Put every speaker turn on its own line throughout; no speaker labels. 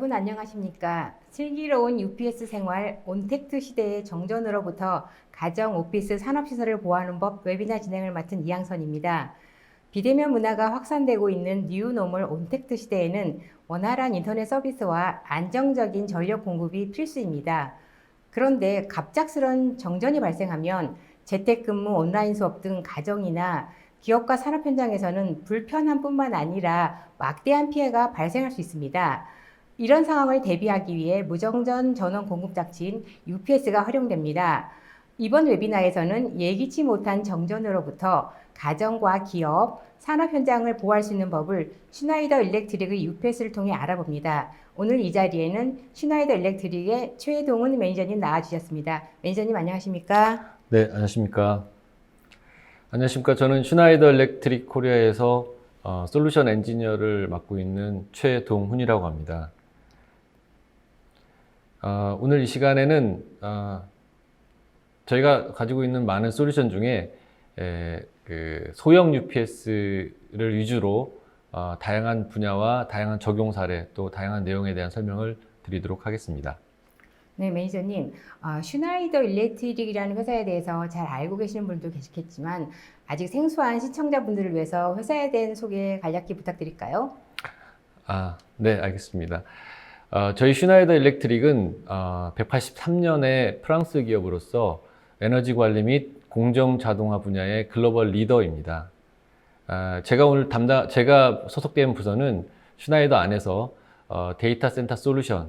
여러분 안녕하십니까? 슬기로운 UPS 생활 온택트 시대의 정전으로부터 가정, 오피스, 산업시설을 보호하는 법 웨비나 진행을 맡은 이양선입니다. 비대면 문화가 확산되고 있는 뉴노멀 온택트 시대에는 원활한 인터넷 서비스와 안정적인 전력 공급이 필수입니다. 그런데 갑작스런 정전이 발생하면 재택근무, 온라인 수업 등 가정이나 기업과 산업 현장에서는 불편함뿐만 아니라 막대한 피해가 발생할 수 있습니다. 이런 상황을 대비하기 위해 무정전 전원 공급 장치인 UPS가 활용됩니다. 이번 웨비나에서는 예기치 못한 정전으로부터 가정과 기업, 산업 현장을 보호할 수 있는 법을 슈나이더 일렉트릭의 UPS를 통해 알아봅니다. 오늘 이 자리에는 슈나이더 일렉트릭의 최동훈 매니저님 나와주셨습니다. 매니저님 안녕하십니까?
네, 안녕하십니까. 안녕하십니까. 저는 슈나이더 일렉트릭 코리아에서 솔루션 엔지니어를 맡고 있는 최동훈이라고 합니다. 오늘 이 시간에는 저희가 가지고 있는 많은 솔루션 중에 그 소형 UPS를 위주로 다양한 분야와 다양한 적용 사례 또 다양한 내용에 대한 설명을 드리도록 하겠습니다.
네, 매니저님. 슈나이더 일렉트릭이라는 회사에 대해서 잘 알고 계시는 분도 계시겠지만 아직 생소한 시청자분들을 위해서 회사에 대한 소개 간략히 부탁드릴까요?
네, 알겠습니다. 저희 슈나이더 일렉트릭은 183년의 프랑스 기업으로서 에너지 관리 및 공정 자동화 분야의 글로벌 리더입니다. 제가 소속된 부서는 슈나이더 안에서 데이터 센터 솔루션에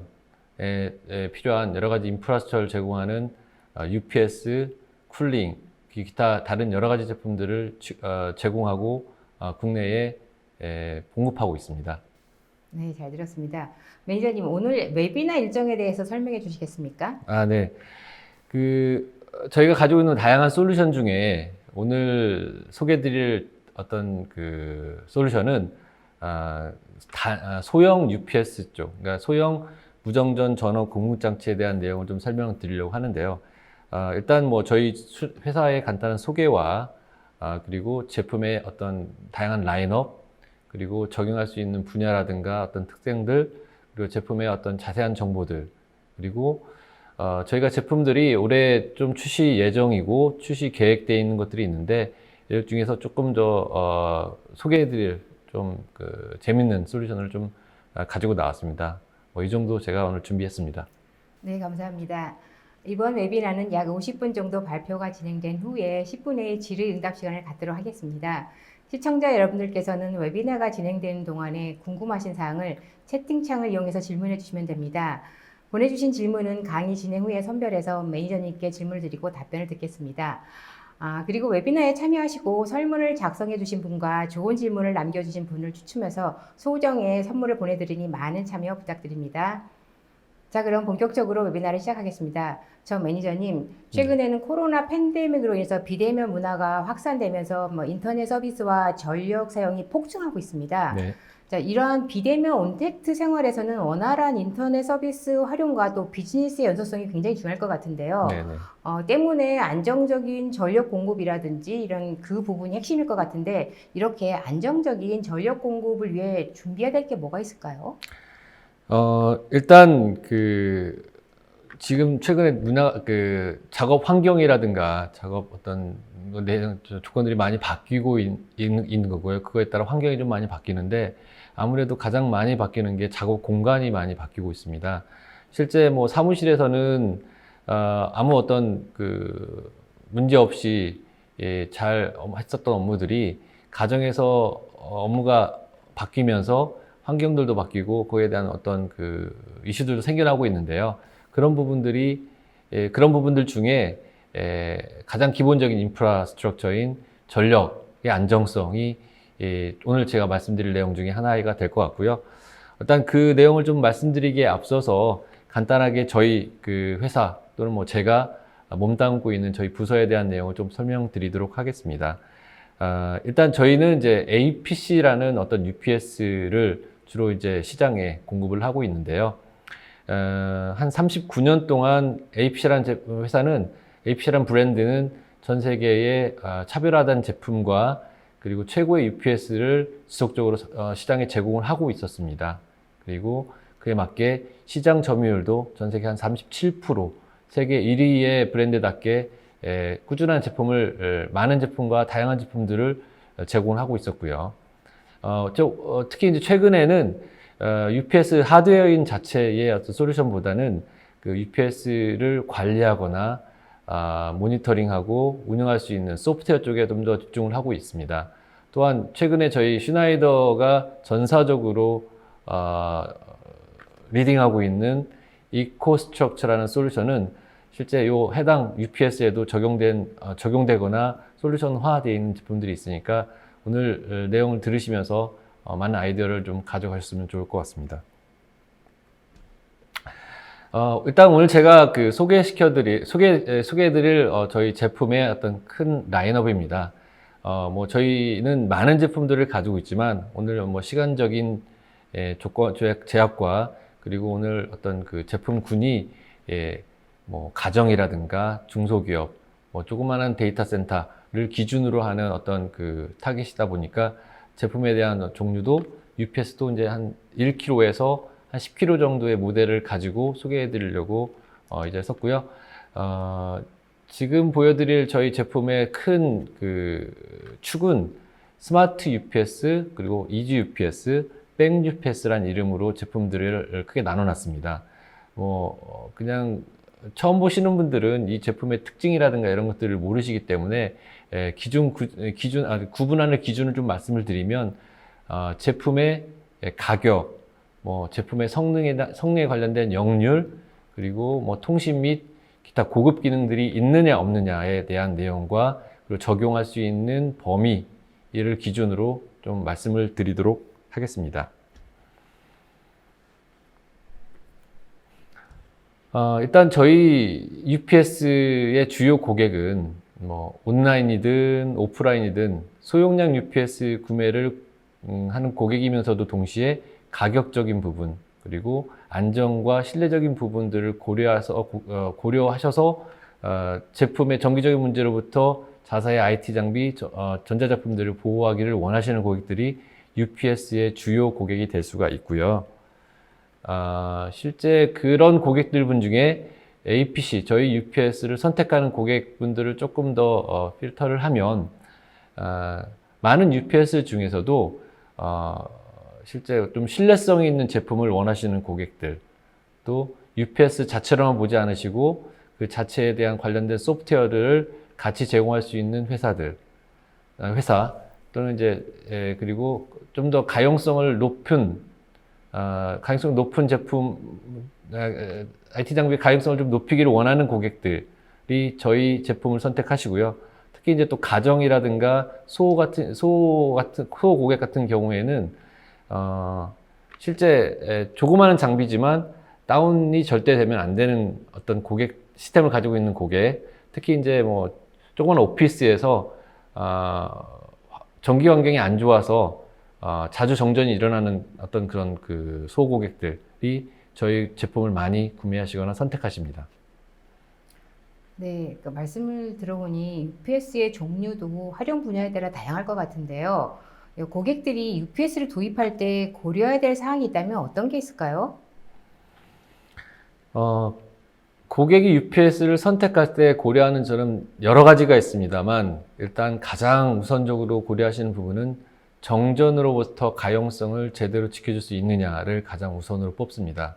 필요한 여러 가지 인프라스트럭처를 제공하는 UPS, 쿨링, 기타 다른 여러 가지 제품들을 제공하고 국내에 공급하고 있습니다.
네, 잘 들었습니다. 매니저님, 오늘 웨비나 일정에 대해서 설명해 주시겠습니까?
네. 저희가 가지고 있는 다양한 솔루션 중에 오늘 소개드릴 어떤 솔루션은 소형 UPS 쪽, 그러니까 소형 무정전 전원 공급 장치에 대한 내용을 좀 설명드리려고 하는데요. 일단 저희 회사의 간단한 소개와 그리고 제품의 어떤 다양한 라인업, 그리고 적용할 수 있는 분야라든가 어떤 특성들, 그리고 제품의 어떤 자세한 정보들, 그리고 저희가 제품들이 올해 좀 출시 예정이고 출시 계획되어 있는 것들이 있는데 이 중에서 조금 더 소개해드릴 좀 재밌는 솔루션을 좀 가지고 나왔습니다. 이 정도 제가 오늘 준비했습니다.
네, 감사합니다. 이번 웨비나는 약 50분 정도 발표가 진행된 후에 10분의 질의응답 시간을 갖도록 하겠습니다. 시청자 여러분들께서는 웨비나가 진행되는 동안에 궁금하신 사항을 채팅창을 이용해서 질문해 주시면 됩니다. 보내주신 질문은 강의 진행 후에 선별해서 매니저님께 질문을 드리고 답변을 듣겠습니다. 그리고 웨비나에 참여하시고 설문을 작성해 주신 분과 좋은 질문을 남겨주신 분을 추첨해서 소정의 선물을 보내드리니 많은 참여 부탁드립니다. 자, 그럼 본격적으로 웨비나를 시작하겠습니다. 저 매니저님, 최근에는 코로나 팬데믹으로 인해서 비대면 문화가 확산되면서 인터넷 서비스와 전력 사용이 폭증하고 있습니다.
네.
자, 이러한 비대면 온택트 생활에서는 원활한 인터넷 서비스 활용과 또 비즈니스의 연속성이 굉장히 중요할 것 같은데요.
네네.
때문에 안정적인 전력 공급이라든지 이런 그 부분이 핵심일 것 같은데 이렇게 안정적인 전력 공급을 위해 준비해야 될 게 뭐가 있을까요?
일단 지금 최근에 작업 환경이라든가 작업 어떤 조건들이 많이 바뀌고 있는 거고요. 그거에 따라 환경이 좀 많이 바뀌는데 아무래도 가장 많이 바뀌는 게 작업 공간이 많이 바뀌고 있습니다. 실제 사무실에서는 아무 어떤 문제 없이 잘 했었던 업무들이 가정에서 업무가 바뀌면서 환경들도 바뀌고 그에 대한 어떤 이슈들도 생겨나고 있는데요. 그런 부분들 중에 가장 기본적인 인프라스트럭처인 전력의 안정성이 오늘 제가 말씀드릴 내용 중에 하나가 될 것 같고요. 일단 그 내용을 좀 말씀드리기에 앞서서 간단하게 저희 회사 또는 제가 몸담고 있는 저희 부서에 대한 내용을 좀 설명드리도록 하겠습니다. 일단 저희는 이제 APC라는 어떤 UPS를 주로 이제 시장에 공급을 하고 있는데요. 한 39년 동안 APC라는 브랜드는 전 세계의 차별화된 제품과 그리고 최고의 UPS를 지속적으로 시장에 제공을 하고 있었습니다. 그리고 그에 맞게 시장 점유율도 전 세계 한 37%, 세계 1위의 브랜드답게 꾸준한 제품을, 많은 제품과 다양한 제품들을 제공하고 있었고요. 특히 이제 최근에는 UPS 하드웨어인 자체의 어떤 솔루션보다는 그 UPS를 관리하거나 모니터링하고 운영할 수 있는 소프트웨어 쪽에 좀 더 집중을 하고 있습니다. 또한 최근에 저희 슈나이더가 전사적으로 리딩하고 있는 이코스트럭처라는 솔루션은 실제 요 해당 UPS에도 적용되거나 솔루션화되어 있는 제품들이 있으니까 오늘 내용을 들으시면서 많은 아이디어를 좀 가져가셨으면 좋을 것 같습니다. 일단 오늘 제가 그 소개해드릴 저희 제품의 어떤 큰 라인업입니다. 뭐 저희는 많은 제품들을 가지고 있지만 오늘 뭐 시간적인 제약과 그리고 오늘 어떤 그 제품군이 뭐 가정이라든가 중소기업, 뭐 조그마한 데이터 센터를 기준으로 하는 어떤 그 타깃이다 보니까 제품에 대한 종류도 UPS도 이제 한 1kg에서 한 10kg 정도의 모델을 가지고 소개해 드리려고 이제 썼고요. 지금 보여드릴 저희 제품의 큰 그 축은 스마트 UPS 그리고 이지 UPS, 백 UPS라는 이름으로 제품들을 크게 나눠놨습니다. 뭐 그냥 처음 보시는 분들은 이 제품의 특징이라든가 이런 것들을 모르시기 때문에 구분하는 기준을 좀 말씀을 드리면 제품의 가격, 뭐 제품의 성능에 관련된 역률, 그리고 뭐 통신 및 기타 고급 기능들이 있느냐 없느냐에 대한 내용과 그리고 적용할 수 있는 범위, 이를 기준으로 좀 말씀을 드리도록 하겠습니다. 일단 저희 UPS의 주요 고객은 뭐 온라인이든 오프라인이든 소용량 UPS 구매를 하는 고객이면서도 동시에 가격적인 부분 그리고 안정과 신뢰적인 부분들을 고려하셔서 제품의 정기적인 문제로부터 자사의 IT 장비, 전자제품들을 보호하기를 원하시는 고객들이 UPS의 주요 고객이 될 수가 있고요. 실제 그런 고객들분 중에 APC, 저희 UPS를 선택하는 고객분들을 조금 더 필터를 하면 많은 UPS 중에서도 실제 좀 신뢰성이 있는 제품을 원하시는 고객들, 또 UPS 자체로만 보지 않으시고 그 자체에 대한 관련된 소프트웨어를 같이 제공할 수 있는 회사 또는 이제 그리고 좀 더 가용성을 높은 제품, IT 장비의 가용성을 좀 높이기를 원하는 고객들이 저희 제품을 선택하시고요. 특히 이제 또 가정이라든가 소 고객 같은 경우에는 실제 조그마한 장비지만 다운이 절대 되면 안 되는 어떤 고객 시스템을 가지고 있는 고객, 특히 이제 뭐 조그마한 오피스에서 전기 환경이 안 좋아서 자주 정전이 일어나는 어떤 그런 그 소고객들이 저희 제품을 많이 구매하시거나 선택하십니다.
네, 그 말씀을 들어보니 UPS의 종류도 활용 분야에 따라 다양할 것 같은데요. 고객들이 UPS를 도입할 때 고려해야 될 사항이 있다면 어떤 게 있을까요?
고객이 UPS를 선택할 때 고려하는 점은 여러 가지가 있습니다만 일단 가장 우선적으로 고려하시는 부분은 정전으로부터 가용성을 제대로 지켜줄 수 있느냐를 가장 우선으로 뽑습니다.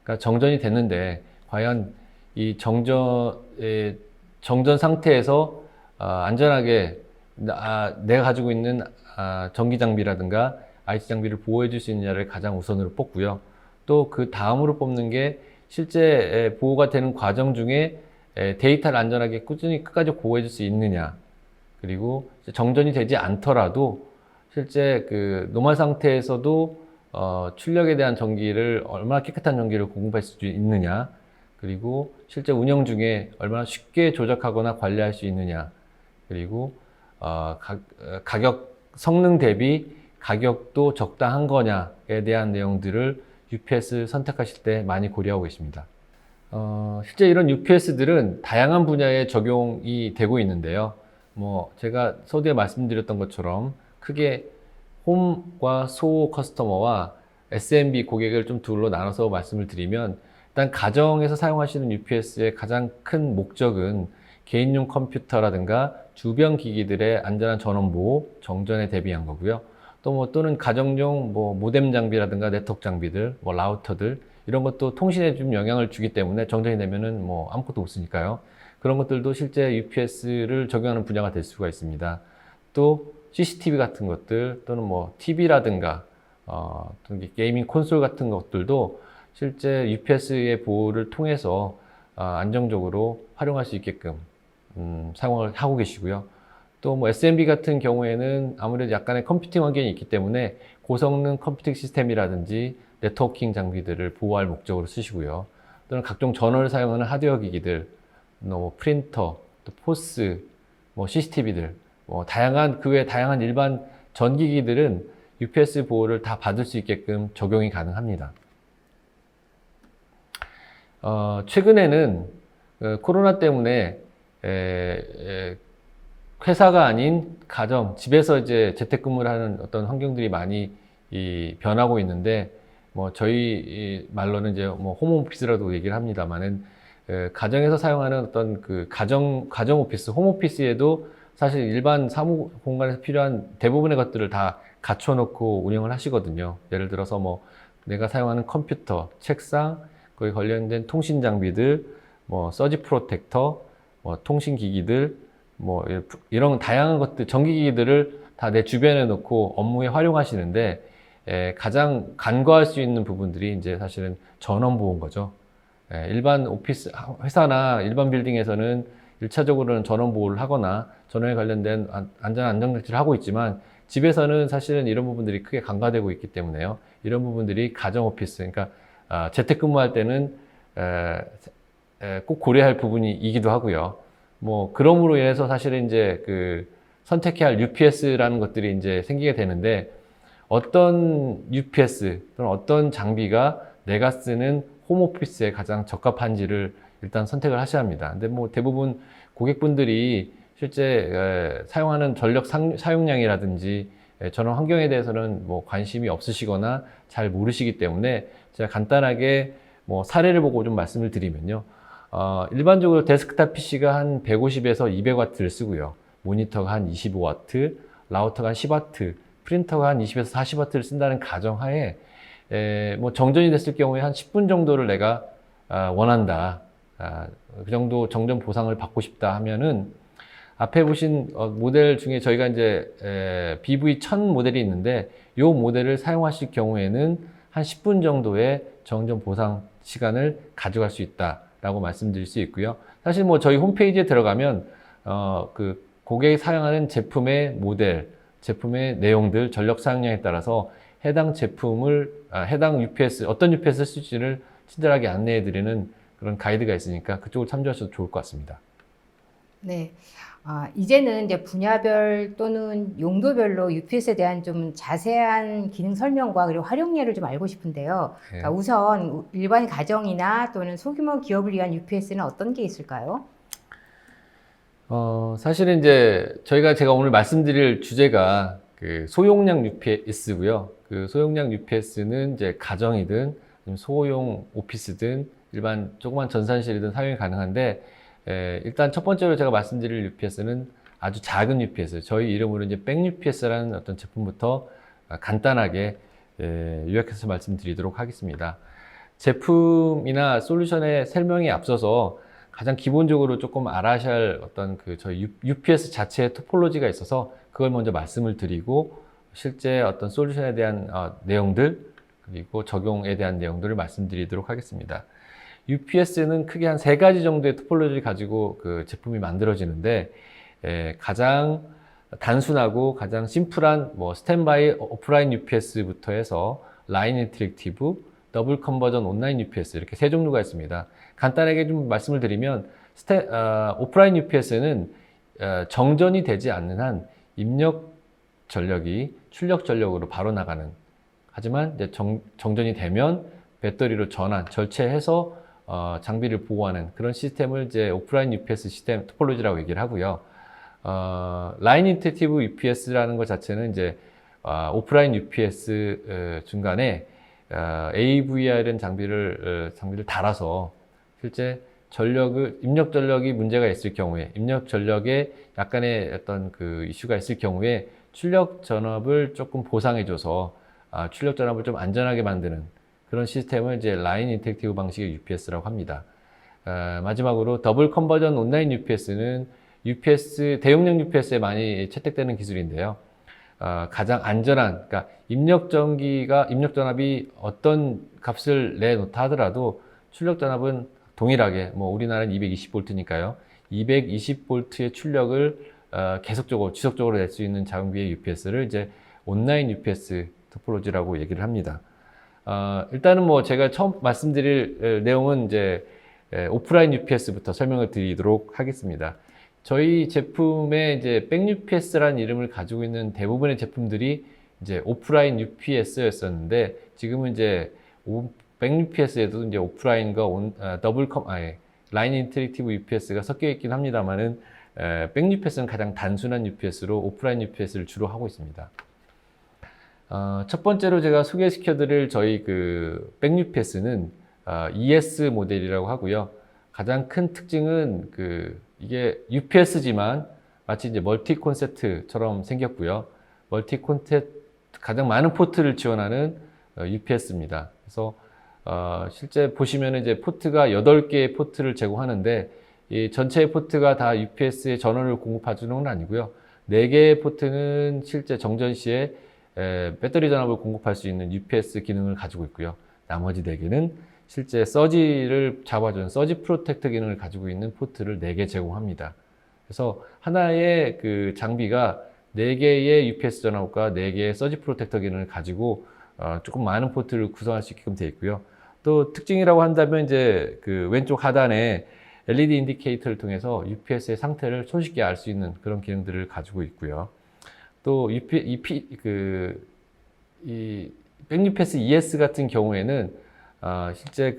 그러니까 정전이 됐는데 과연 이 정전 상태에서 안전하게 내가 가지고 있는 전기 장비라든가 IT 장비를 보호해 줄 수 있느냐를 가장 우선으로 뽑고요. 또 그 다음으로 뽑는 게 실제 보호가 되는 과정 중에 데이터를 안전하게 꾸준히 끝까지 보호해 줄 수 있느냐, 그리고 정전이 되지 않더라도 실제 그 노멀 상태에서도 출력에 대한 전기를 얼마나 깨끗한 전기를 공급할 수 있느냐, 그리고 실제 운영 중에 얼마나 쉽게 조작하거나 관리할 수 있느냐, 그리고 가격 성능 대비 가격도 적당한 거냐에 대한 내용들을 UPS 선택하실 때 많이 고려하고 있습니다. 실제 이런 UPS들은 다양한 분야에 적용이 되고 있는데요. 뭐 제가 서두에 말씀드렸던 것처럼 크게 홈과 소 커스터머와 SMB 고객을 좀 둘로 나눠서 말씀을 드리면, 일단 가정에서 사용하시는 UPS의 가장 큰 목적은 개인용 컴퓨터라든가 주변 기기들의 안전한 전원 보호, 정전에 대비한 거고요. 또는 가정용 모뎀 장비라든가 네트워크 장비들, 라우터들 이런 것도 통신에 좀 영향을 주기 때문에 정전이 되면은 아무것도 없으니까요. 그런 것들도 실제 UPS를 적용하는 분야가 될 수가 있습니다. 또 CCTV 같은 것들 또는 TV라든가 또는 게이밍 콘솔 같은 것들도 실제 UPS의 보호를 통해서 안정적으로 활용할 수 있게끔 사용을 하고 계시고요. 또 SMB 같은 경우에는 아무래도 약간의 컴퓨팅 환경이 있기 때문에 고성능 컴퓨팅 시스템이라든지 네트워킹 장비들을 보호할 목적으로 쓰시고요. 또는 각종 전원을 사용하는 하드웨어 기기들, 프린터, 또 포스, CCTV들, 다양한 그 외 다양한 일반 전기기들은 UPS 보호를 다 받을 수 있게끔 적용이 가능합니다. 최근에는 코로나 때문에 회사가 아닌 가정, 집에서 이제 재택근무를 하는 어떤 환경들이 많이 변하고 있는데, 저희 말로는 이제 홈오피스라고 얘기를 합니다만은, 가정에서 사용하는 어떤 그 가정 오피스, 홈오피스에도 사실 일반 사무 공간에서 필요한 대부분의 것들을 다 갖춰놓고 운영을 하시거든요. 예를 들어서 내가 사용하는 컴퓨터, 책상, 거기 관련된 통신 장비들, 서지 프로텍터, 통신 기기들, 이런 다양한 것들, 전기기기들을 다 내 주변에 놓고 업무에 활용하시는데, 가장 간과할 수 있는 부분들이 이제 사실은 전원 보호인 거죠. 일반 오피스, 회사나 일반 빌딩에서는 1차적으로는 전원 보호를 하거나 전원에 관련된 안전장치를 하고 있지만, 집에서는 사실은 이런 부분들이 크게 간과되고 있기 때문에요. 이런 부분들이 가정 오피스, 그러니까 재택근무할 때는 꼭 고려할 부분이기도 하고요. 그럼으로 인해서 사실은 이제 선택해야 할 UPS라는 것들이 이제 생기게 되는데, 어떤 UPS 또는 어떤 장비가 내가 쓰는 홈오피스에 가장 적합한지를 일단 선택을 하셔야 합니다. 근데 대부분 고객분들이 실제 사용하는 전력 사용량이라든지 전원 환경에 대해서는 관심이 없으시거나 잘 모르시기 때문에, 제가 간단하게 사례를 보고 좀 말씀을 드리면요. 일반적으로 데스크탑 PC가 한 150에서 200W를 쓰고요. 모니터가 한 25W, 라우터가 한 10W, 프린터가 한 20에서 40W를 쓴다는 가정하에, 정전이 됐을 경우에 한 10분 정도를 내가 원한다. 그 정도 정전 보상을 받고 싶다 하면은, 앞에 보신 모델 중에 저희가 이제 BV1000 모델이 있는데, 이 모델을 사용하실 경우에는 한 10분 정도의 정전 보상 시간을 가져갈 수 있다라고 말씀드릴 수 있고요. 사실 저희 홈페이지에 들어가면 그 고객이 사용하는 제품의 모델, 제품의 내용들, 전력 사용량에 따라서 해당 제품을 해당 UPS, 어떤 UPS를 쓸지를 친절하게 안내해 드리는 그런 가이드가 있으니까 그쪽을 참조하셔도 좋을 것 같습니다.
네. 이제는 이제 분야별 또는 용도별로 UPS에 대한 좀 자세한 기능 설명과 그리고 활용 예를 좀 알고 싶은데요.
네.
우선 일반 가정이나 또는 소규모 기업을 위한 UPS는 어떤 게 있을까요?
사실은 이제 제가 오늘 말씀드릴 주제가 그 소용량 UPS고요. 그 소용량 UPS는 이제 가정이든 소형 오피스든 일반 조그만 전산실이든 사용이 가능한데, 일단 첫 번째로 제가 말씀드릴 UPS는 아주 작은 UPS, 저희 이름으로 이제 백 UPS라는 어떤 제품부터 간단하게 요약해서 말씀드리도록 하겠습니다. 제품이나 솔루션의 설명에 앞서서 가장 기본적으로 조금 알아셔야 할 어떤 저희 UPS 자체의 토폴로지가 있어서 그걸 먼저 말씀을 드리고, 실제 어떤 솔루션에 대한 내용들 그리고 적용에 대한 내용들을 말씀드리도록 하겠습니다. UPS는 크게 한 3가지 정도의 토폴로지를 가지고 그 제품이 만들어지는데, 가장 단순하고 가장 심플한 스탠바이 오프라인 UPS부터 해서 라인 인터랙티브, 더블 컨버전 온라인 UPS 이렇게 3종류가 있습니다. 간단하게 좀 말씀을 드리면, 오프라인 UPS는 정전이 되지 않는 한 입력 전력이 출력 전력으로 바로 나가는, 하지만 이제 정전이 되면 배터리로 전환, 절체해서 장비를 보호하는 그런 시스템을 이제 오프라인 UPS 시스템 토폴로지라고 얘기를 하고요. 라인 인터랙티브 UPS라는 것 자체는 이제 오프라인 UPS 중간에 AVR은 장비를 달아서 실제 입력 전력이 문제가 있을 경우에, 입력 전력에 약간의 어떤 그 이슈가 있을 경우에 출력 전압을 조금 보상해줘서 출력 전압을 좀 안전하게 만드는 그런 시스템을 이제 라인 인터랙티브 방식의 UPS라고 합니다. 마지막으로 더블 컨버전 온라인 UPS는 대용량 UPS에 많이 채택되는 기술인데요. 가장 안전한, 그러니까 입력 전압이 어떤 값을 내놓다 하더라도 출력 전압은 동일하게, 뭐 우리나라는 220V니까요. 220V의 출력을 계속적으로, 지속적으로 낼 수 있는 장비의 UPS를 이제 온라인 UPS 토포로지라고 얘기를 합니다. 일단은 뭐 제가 처음 말씀드릴 내용은 이제 오프라인 UPS부터 설명을 드리도록 하겠습니다. 저희 제품의 이제 백 UPS라는 이름을 가지고 있는 대부분의 제품들이 이제 오프라인 UPS였었는데 지금은 이제 백 UPS에도 이제 오프라인과 라인 인터랙티브 UPS가 섞여 있긴 합니다만은 백 UPS는 가장 단순한 UPS로 오프라인 UPS를 주로 하고 있습니다. 첫 번째로 제가 소개시켜드릴 저희 백 UPS는 ES 모델이라고 하고요. 가장 큰 특징은 이게 UPS지만 마치 이제 멀티 콘셉트처럼 생겼고요. 멀티 콘셉트 가장 많은 포트를 지원하는 UPS입니다. 그래서 실제 보시면 이제 포트가 8개의 포트를 제공하는데 이 전체의 포트가 다 UPS의 전원을 공급해주는 건 아니고요. 4개의 포트는 실제 정전 시에 배터리 전압을 공급할 수 있는 UPS 기능을 가지고 있고요. 나머지 4개는 실제 서지를 잡아주는 서지 프로텍터 기능을 가지고 있는 포트를 4개 제공합니다. 그래서 하나의 장비가 4개의 UPS 전압과 4개의 서지 프로텍터 기능을 가지고 조금 많은 포트를 구성할 수 있게끔 되어 있고요. 또 특징이라고 한다면 이제 왼쪽 하단에 LED 인디케이터를 통해서 UPS의 상태를 손쉽게 알 수 있는 그런 기능들을 가지고 있고요. 또 백 UPS ES 같은 경우에는 실제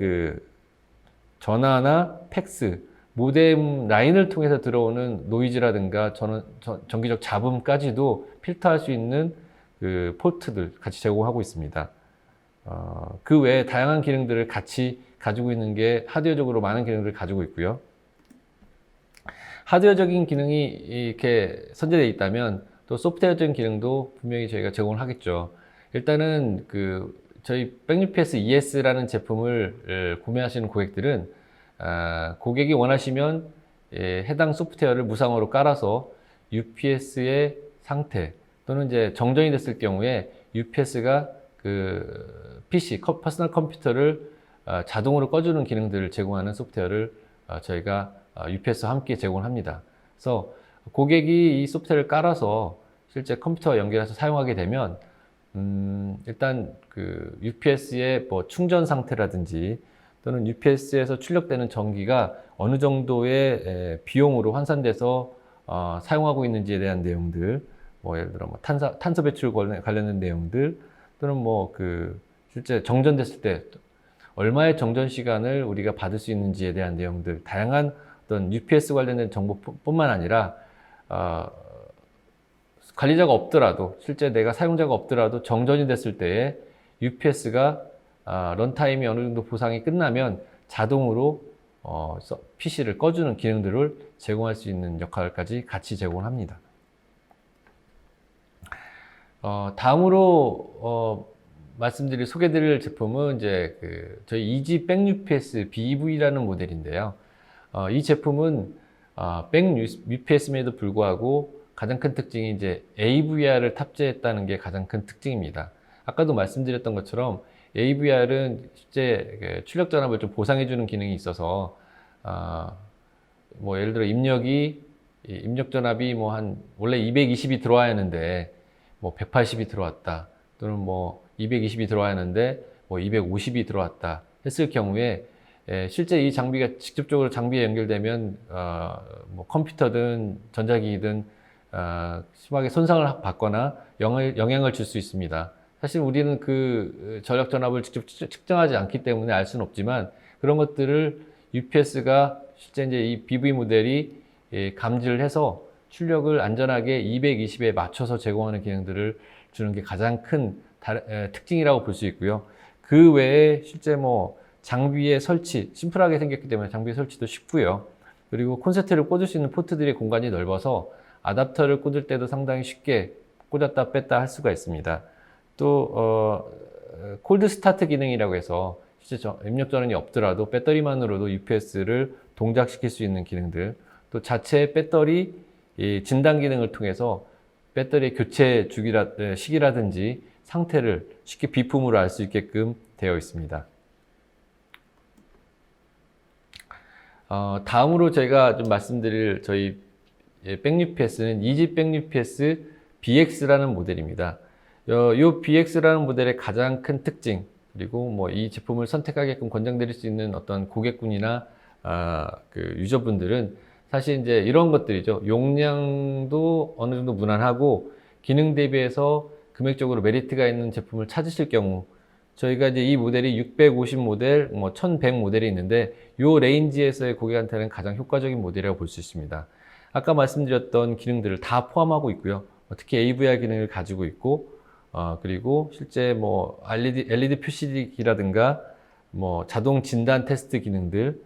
전화나 팩스, 모뎀 라인을 통해서 들어오는 노이즈라든가 전기적 잡음까지도 필터할 수 있는 포트들 같이 제공하고 있습니다. 그 외에 다양한 기능들을 같이 가지고 있는 게 하드웨어적으로 많은 기능들을 가지고 있고요. 하드웨어적인 기능이 이렇게 선제되어 있다면 또 소프트웨어적인 기능도 분명히 저희가 제공을 하겠죠. 일단은 저희 백 UPS ES라는 제품을 구매하시는 고객들은 고객이 원하시면 해당 소프트웨어를 무상으로 깔아서 UPS의 상태 또는 이제 정전이 됐을 경우에 UPS가 PC, 퍼스널 컴퓨터를 자동으로 꺼주는 기능들을 제공하는 소프트웨어를 저희가 UPS와 함께 제공합니다. 그래서 고객이 이 소프트웨어를 깔아서 실제 컴퓨터와 연결해서 사용하게 되면 일단 UPS의 뭐 충전 상태라든지 또는 UPS에서 출력되는 전기가 어느 정도의 비용으로 환산돼서 사용하고 있는지에 대한 내용들, 뭐 예를 들어 뭐 탄소 배출 관련된 내용들 또는 뭐 실제 정전됐을 때 얼마의 정전 시간을 우리가 받을 수 있는지에 대한 내용들, 다양한 어떤 UPS 관련된 정보뿐만 아니라 관리자가 없더라도 실제 내가 사용자가 없더라도 정전이 됐을 때에 UPS가 런타임이 어느 정도 보상이 끝나면 자동으로 PC를 꺼주는 기능들을 제공할 수 있는 역할까지 같이 제공합니다. 다음으로 소개드릴 제품은 이제 저희 이지 백 UPS BEV라는 모델인데요. 이 제품은 백 UPS임에도 불구하고 가장 큰 특징이 이제 AVR을 탑재했다는 게 가장 큰 특징입니다. 아까도 말씀드렸던 것처럼 AVR은 실제 출력 전압을 좀 보상해주는 기능이 있어서 뭐 예를 들어 입력 전압이 원래 220이 들어와야 하는데 뭐 180이 들어왔다 또는 뭐 220이 들어와야 하는데 뭐 250이 들어왔다 했을 경우에 실제 이 장비가 직접적으로 장비에 연결되면 뭐 컴퓨터든 전자기기든 심하게 손상을 받거나 영향을 줄 수 있습니다. 사실 우리는 전력 전압을 직접 측정하지 않기 때문에 알 수는 없지만 그런 것들을 UPS가 실제 이제 이 BV 모델이 감지를 해서 출력을 안전하게 220에 맞춰서 제공하는 기능들을 주는 게 가장 큰 특징이라고 볼 수 있고요. 그 외에 실제 뭐 장비의 설치, 심플하게 생겼기 때문에 장비 설치도 쉽고요. 그리고 콘센트를 꽂을 수 있는 포트들의 공간이 넓어서 아답터를 꽂을 때도 상당히 쉽게 꽂았다 뺐다 할 수가 있습니다. 또 콜드 스타트 기능이라고 해서 실제 입력 전원이 없더라도 배터리만으로도 UPS를 동작시킬 수 있는 기능들, 또 자체 배터리 진단 기능을 통해서 배터리 교체 시기라든지 상태를 쉽게 비품으로 알 수 있게끔 되어 있습니다. 다음으로 제가 좀 말씀드릴 저희 백 UPS는 이지 백 UPS BX라는 모델입니다. 이 BX라는 모델의 가장 큰 특징, 그리고 뭐 이 제품을 선택하게끔 권장드릴 수 있는 어떤 고객군이나 그 유저분들은 사실 이제 이런 것들이죠. 용량도 어느 정도 무난하고 기능 대비해서 금액적으로 메리트가 있는 제품을 찾으실 경우, 저희가 이제 이 모델이 650 모델, 뭐 1100 모델이 있는데 이 레인지에서의 고객한테는 가장 효과적인 모델이라고 볼 수 있습니다. 아까 말씀드렸던 기능들을 다 포함하고 있고요. 특히 AVR 기능을 가지고 있고, 그리고 실제 뭐 LED 표시기라든가 뭐 자동 진단 테스트 기능들,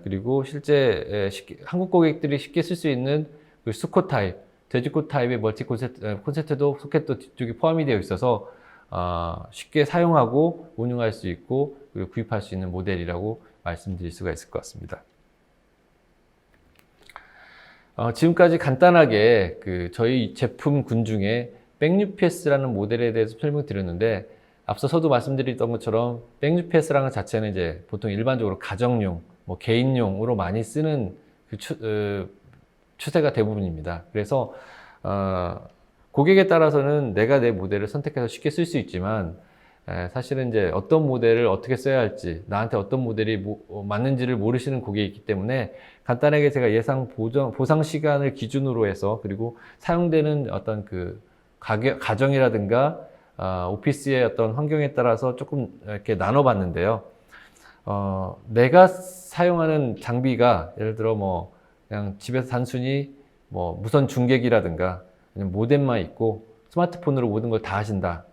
그리고 실제 한국 고객들이 쉽게 쓸 수 있는 그 수코 타입, 돼지코 타입의 멀티 콘센트도 소켓도 뒤쪽에 포함이 되어 있어서 쉽게 사용하고 운용할 수 있고 그리고 구입할 수 있는 모델이라고 말씀드릴 수가 있을 것 같습니다. 지금까지 간단하게 그 저희 제품군 중에 백 UPS라는 모델에 대해서 설명드렸는데, 앞서서도 말씀드렸던 것처럼 백 UPS라는 것 자체는 이제 보통 일반적으로 가정용, 뭐 개인용으로 많이 쓰는 그 추세가 대부분입니다. 그래서 고객에 따라서는 내가 내 모델을 선택해서 쉽게 쓸 수 있지만, 사실은 이제 어떤 모델을 어떻게 써야 할지, 나한테 어떤 모델이 맞는지를 모르시는 고객이 있기 때문에 간단하게 제가 예상 보상 시간을 기준으로 해서, 그리고 사용되는 어떤 그 가정이라든가 오피스의 어떤 환경에 따라서 조금 이렇게 나눠봤는데요. 내가 사용하는 장비가 예를 들어 뭐 그냥 집에서 단순히 뭐 무선 중계기라든가 아니면 모뎀만 있고 스마트폰으로 모든 걸 다 하신다.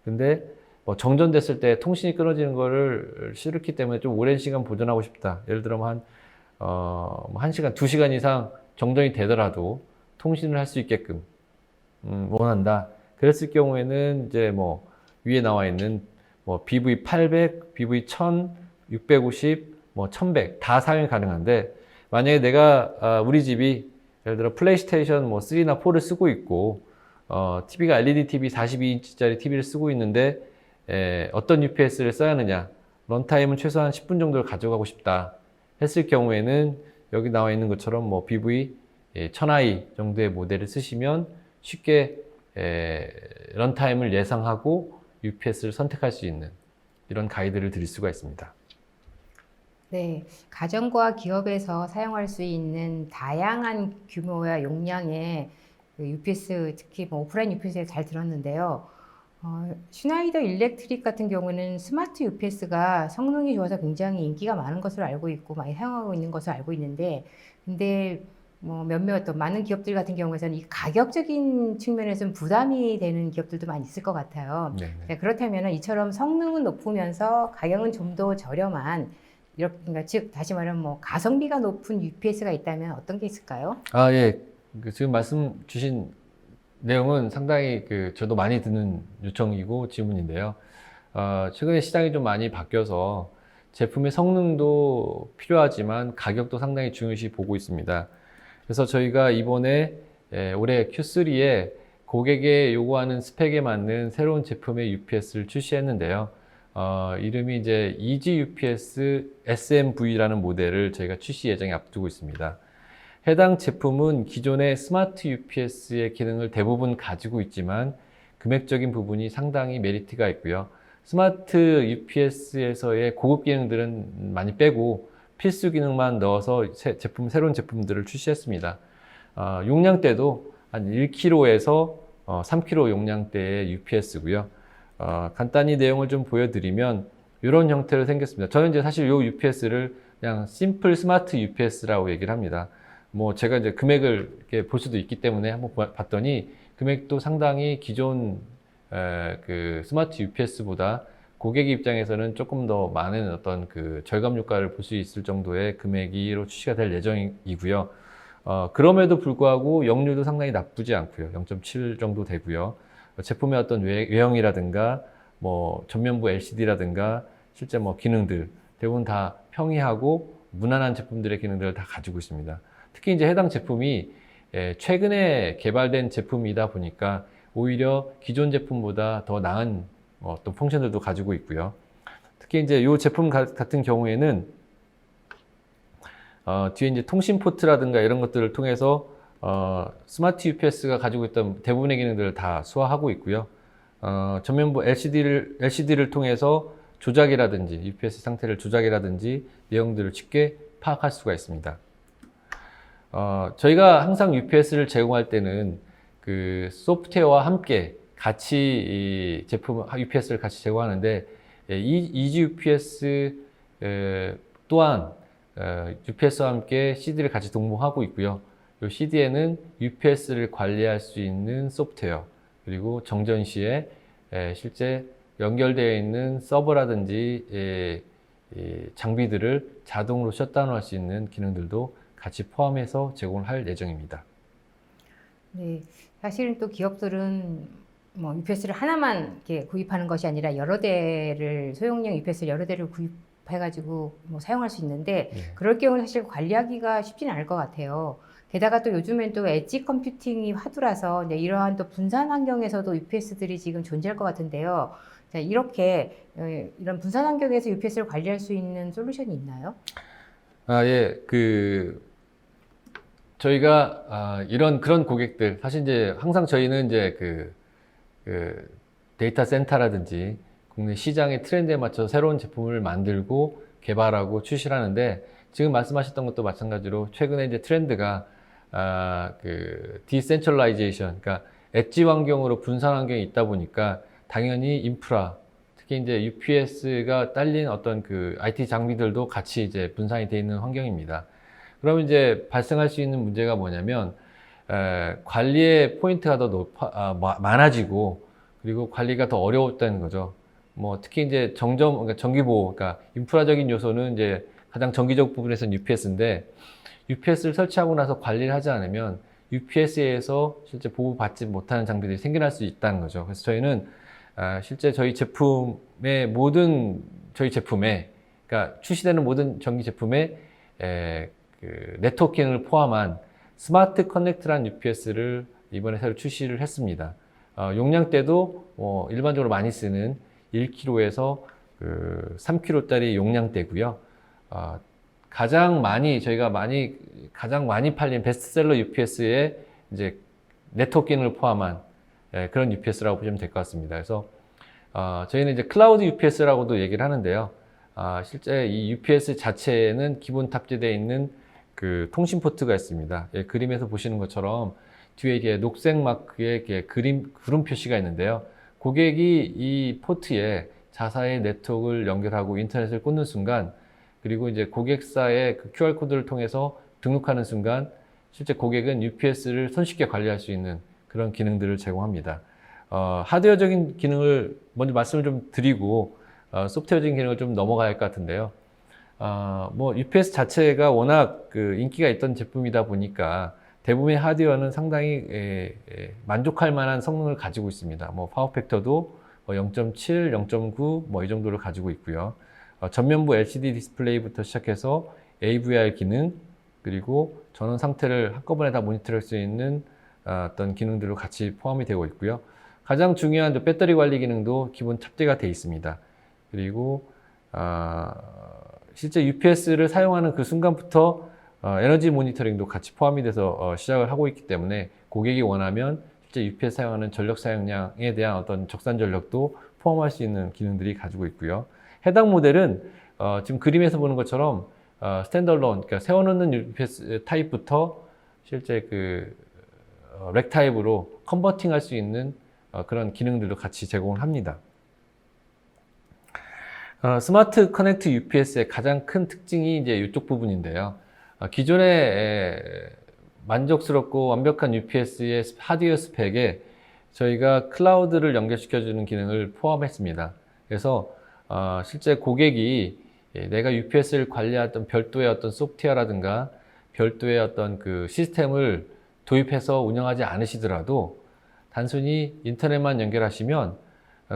근데 뭐 정전됐을 때 통신이 끊어지는 거를 싫기 때문에 좀 오랜 시간 보존하고 싶다. 예를 들어 한 1시간, 2시간 이상 정전이 되더라도 통신을 할 수 있게끔 원한다. 그랬을 경우에는 이제 뭐 위에 나와 있는 뭐 BV800, BV1000, 650, 뭐 1100 다 사용이 가능한데, 만약에 내가 우리 집이 예를 들어 플레이스테이션 뭐 3나 4를 쓰고 있고 TV가 LED TV 42인치짜리 TV를 쓰고 있는데 어떤 UPS를 써야 하느냐, 런타임은 최소한 10분 정도를 가져가고 싶다 했을 경우에는 여기 나와 있는 것처럼 뭐 BV 1000i 정도의 모델을 쓰시면 쉽게 런타임을 예상하고 UPS를 선택할 수 있는 이런 가이드를 드릴 수가 있습니다.
네, 가정과 기업에서 사용할 수 있는 다양한 규모와 용량의 그 UPS, 특히 뭐 오프라인 UPS에 잘 들었는데요. 슈나이더 일렉트릭 같은 경우는 스마트 UPS가 성능이 좋아서 굉장히 인기가 많은 것으로 알고 있고 많이 사용하고 있는 것으로 알고 있는데, 근데 뭐 몇몇 또 많은 기업들 같은 경우에는 이 가격적인 측면에서는 부담이 되는 기업들도 많이 있을 것 같아요. 네, 그렇다면 이처럼 성능은 높으면서 가격은 좀 더 저렴한, 이렇게 그러니까 즉 다시 말하면 뭐 가성비가 높은 UPS가 있다면 어떤 게 있을까요?
예. 지금 말씀 주신 내용은 상당히 저도 많이 듣는 요청이고 질문인데요. 최근에 시장이 좀 많이 바뀌어서 제품의 성능도 필요하지만 가격도 상당히 중요시 보고 있습니다. 그래서 저희가 이번에 올해 Q3에 고객의 요구하는 스펙에 맞는 새로운 제품의 UPS를 출시했는데요. 이름이 이제 이지 UPS SMV라는 모델을 저희가 출시 예정에 앞두고 있습니다. 해당 제품은 기존의 스마트 UPS의 기능을 대부분 가지고 있지만 금액적인 부분이 상당히 메리트가 있고요. 스마트 UPS에서의 고급 기능들은 많이 빼고 필수 기능만 넣어서 새로운 제품들을 출시했습니다. 용량대도 한 1kg에서 3kg 용량대의 UPS고요. 간단히 내용을 좀 보여드리면 이런 형태로 생겼습니다. 저는 이제 사실 이 UPS를 그냥 심플 스마트 UPS라고 얘기를 합니다. 뭐 제가 이제 금액을 이렇게 볼 수도 있기 때문에 한번 봤더니 금액도 상당히 기존 그 스마트 UPS보다 고객 입장에서는 조금 더 많은 어떤 그 절감 효과를 볼 수 있을 정도의 금액으로 출시가 될 예정이고요. 그럼에도 불구하고 역류도 상당히 나쁘지 않고요. 0.7 정도 되고요. 제품의 어떤 외형이라든가 뭐 전면부 LCD라든가 실제 뭐 기능들 대부분 다 평이하고 무난한 제품들의 기능들을 다 가지고 있습니다. 특히 이제 해당 제품이 최근에 개발된 제품이다 보니까 오히려 기존 제품보다 더 나은 어떤 펑션들도 가지고 있고요. 특히 이제 이 제품 같은 경우에는 뒤에 이제 통신 포트라든가 이런 것들을 통해서 스마트 UPS가 가지고 있던 대부분의 기능들을 다 수화하고 있고요. 전면부 LCD를 통해서 조작이라든지 UPS 상태를 조작이라든지 내용들을 쉽게 파악할 수가 있습니다. 저희가 항상 UPS를 제공할 때는 그 소프트웨어와 함께 같이 이 제품 UPS를 같이 제공하는데 이 이지 UPS 또한 UPS와 함께 CD를 같이 동봉하고 있고요. 이 CD에는 UPS를 관리할 수 있는 소프트웨어 그리고 정전 시에 실제 연결되어 있는 서버라든지 장비들을 자동으로 셧다운할 수 있는 기능들도 같이 포함해서 제공을 할 예정입니다.
네, 사실은 또 기업들은 뭐 UPS를 하나만 이렇게 구입하는 것이 아니라 여러 대를 소형용 UPS를 여러 대를 구입해가지고 뭐 사용할 수 있는데 그럴 경우는 사실 관리하기가 쉽지는 않을 것 같아요. 게다가 또 요즘엔 또 엣지 컴퓨팅이 화두라서 이제 이러한 또 분산 환경에서도 UPS들이 지금 존재할 것 같은데요. 자, 이렇게 이런 분산 환경에서 UPS를 관리할 수 있는 솔루션이 있나요?
예, 저희가 그런 고객들 사실 이제 항상 저희는 이제 그 데이터 센터라든지 국내 시장의 트렌드에 맞춰서 새로운 제품을 만들고 개발하고 출시를 하는데 지금 말씀하셨던 것도 마찬가지로 최근에 이제 트렌드가 디센트럴라이제이션, 그러니까 엣지 환경으로 분산 환경이 있다 보니까 당연히 인프라, 특히 이제 UPS가 딸린 어떤 그 IT 장비들도 같이 이제 분산이 되어 있는 환경입니다. 그러면 이제 발생할 수 있는 문제가 뭐냐면 관리의 포인트가 더 많아지고 그리고 관리가 더 어려웠다는 거죠. 뭐 특히 이제 그러니까 정기보호, 그러니까 인프라적인 요소는 이제 가장 정기적 부분에서는 UPS인데 UPS를 설치하고 나서 관리를 하지 않으면 UPS에서 실제 보호받지 못하는 장비들이 생겨날 수 있다는 거죠. 그래서 저희는 실제 저희 제품의 그러니까 출시되는 모든 전기 제품에 그 네트워크 기능을 포함한 스마트 커넥트란 UPS를 이번에 새로 출시를 했습니다. 용량대도 일반적으로 많이 쓰는 1kg에서 3kg짜리 용량대고요. 가장 많이 팔린 베스트셀러 UPS에 이제 네트워크 기능을 포함한 그런 UPS라고 보시면 될 것 같습니다. 그래서 저희는 이제 클라우드 UPS라고도 얘기를 하는데요. 실제 이 UPS 자체에는 기본 탑재되어 있는 그 통신 포트가 있습니다. 그림에서 보시는 것처럼 뒤에 이게 녹색 마크의 이렇게 구름 표시가 있는데요. 고객이 이 포트에 자사의 네트워크를 연결하고 인터넷을 꽂는 순간, 그리고 이제 고객사의 그 QR코드를 통해서 등록하는 순간, 실제 고객은 UPS를 손쉽게 관리할 수 있는 그런 기능들을 제공합니다. 하드웨어적인 기능을 먼저 말씀을 좀 드리고, 소프트웨어적인 기능을 좀 넘어가야 할 것 같은데요. 뭐 UPS 자체가 워낙 그 인기가 있던 제품이다 보니까 대부분의 하드웨어는 상당히 만족할 만한 성능을 가지고 있습니다. 뭐 파워 팩터도 0.7, 0.9 뭐 이 정도를 가지고 있고요. 전면부 LCD 디스플레이부터 시작해서 AVR 기능, 그리고 전원 상태를 한꺼번에 다 모니터할 수 있는 어떤 기능들로 같이 포함이 되고 있고요. 가장 중요한 배터리 관리 기능도 기본 탑재가 되어 있습니다. 그리고 실제 UPS를 사용하는 그 순간부터 에너지 모니터링도 같이 포함이 돼서 시작을 하고 있기 때문에 고객이 원하면 실제 UPS 사용하는 전력 사용량에 대한 어떤 적산 전력도 포함할 수 있는 기능들이 가지고 있고요. 해당 모델은 지금 그림에서 보는 것처럼 스탠더얼론, 그러니까 세워놓는 UPS 타입부터 실제 렉 타입으로 컨버팅 할 수 있는 그런 기능들도 같이 제공을 합니다. 스마트 커넥트 UPS의 가장 큰 특징이 이제 이쪽 부분인데요. 기존의 만족스럽고 완벽한 UPS의 하드웨어 스펙에 저희가 클라우드를 연결시켜주는 기능을 포함했습니다. 그래서 실제 고객이 내가 UPS를 관리하던 별도의 어떤 소프트웨어라든가 별도의 어떤 그 시스템을 도입해서 운영하지 않으시더라도 단순히 인터넷만 연결하시면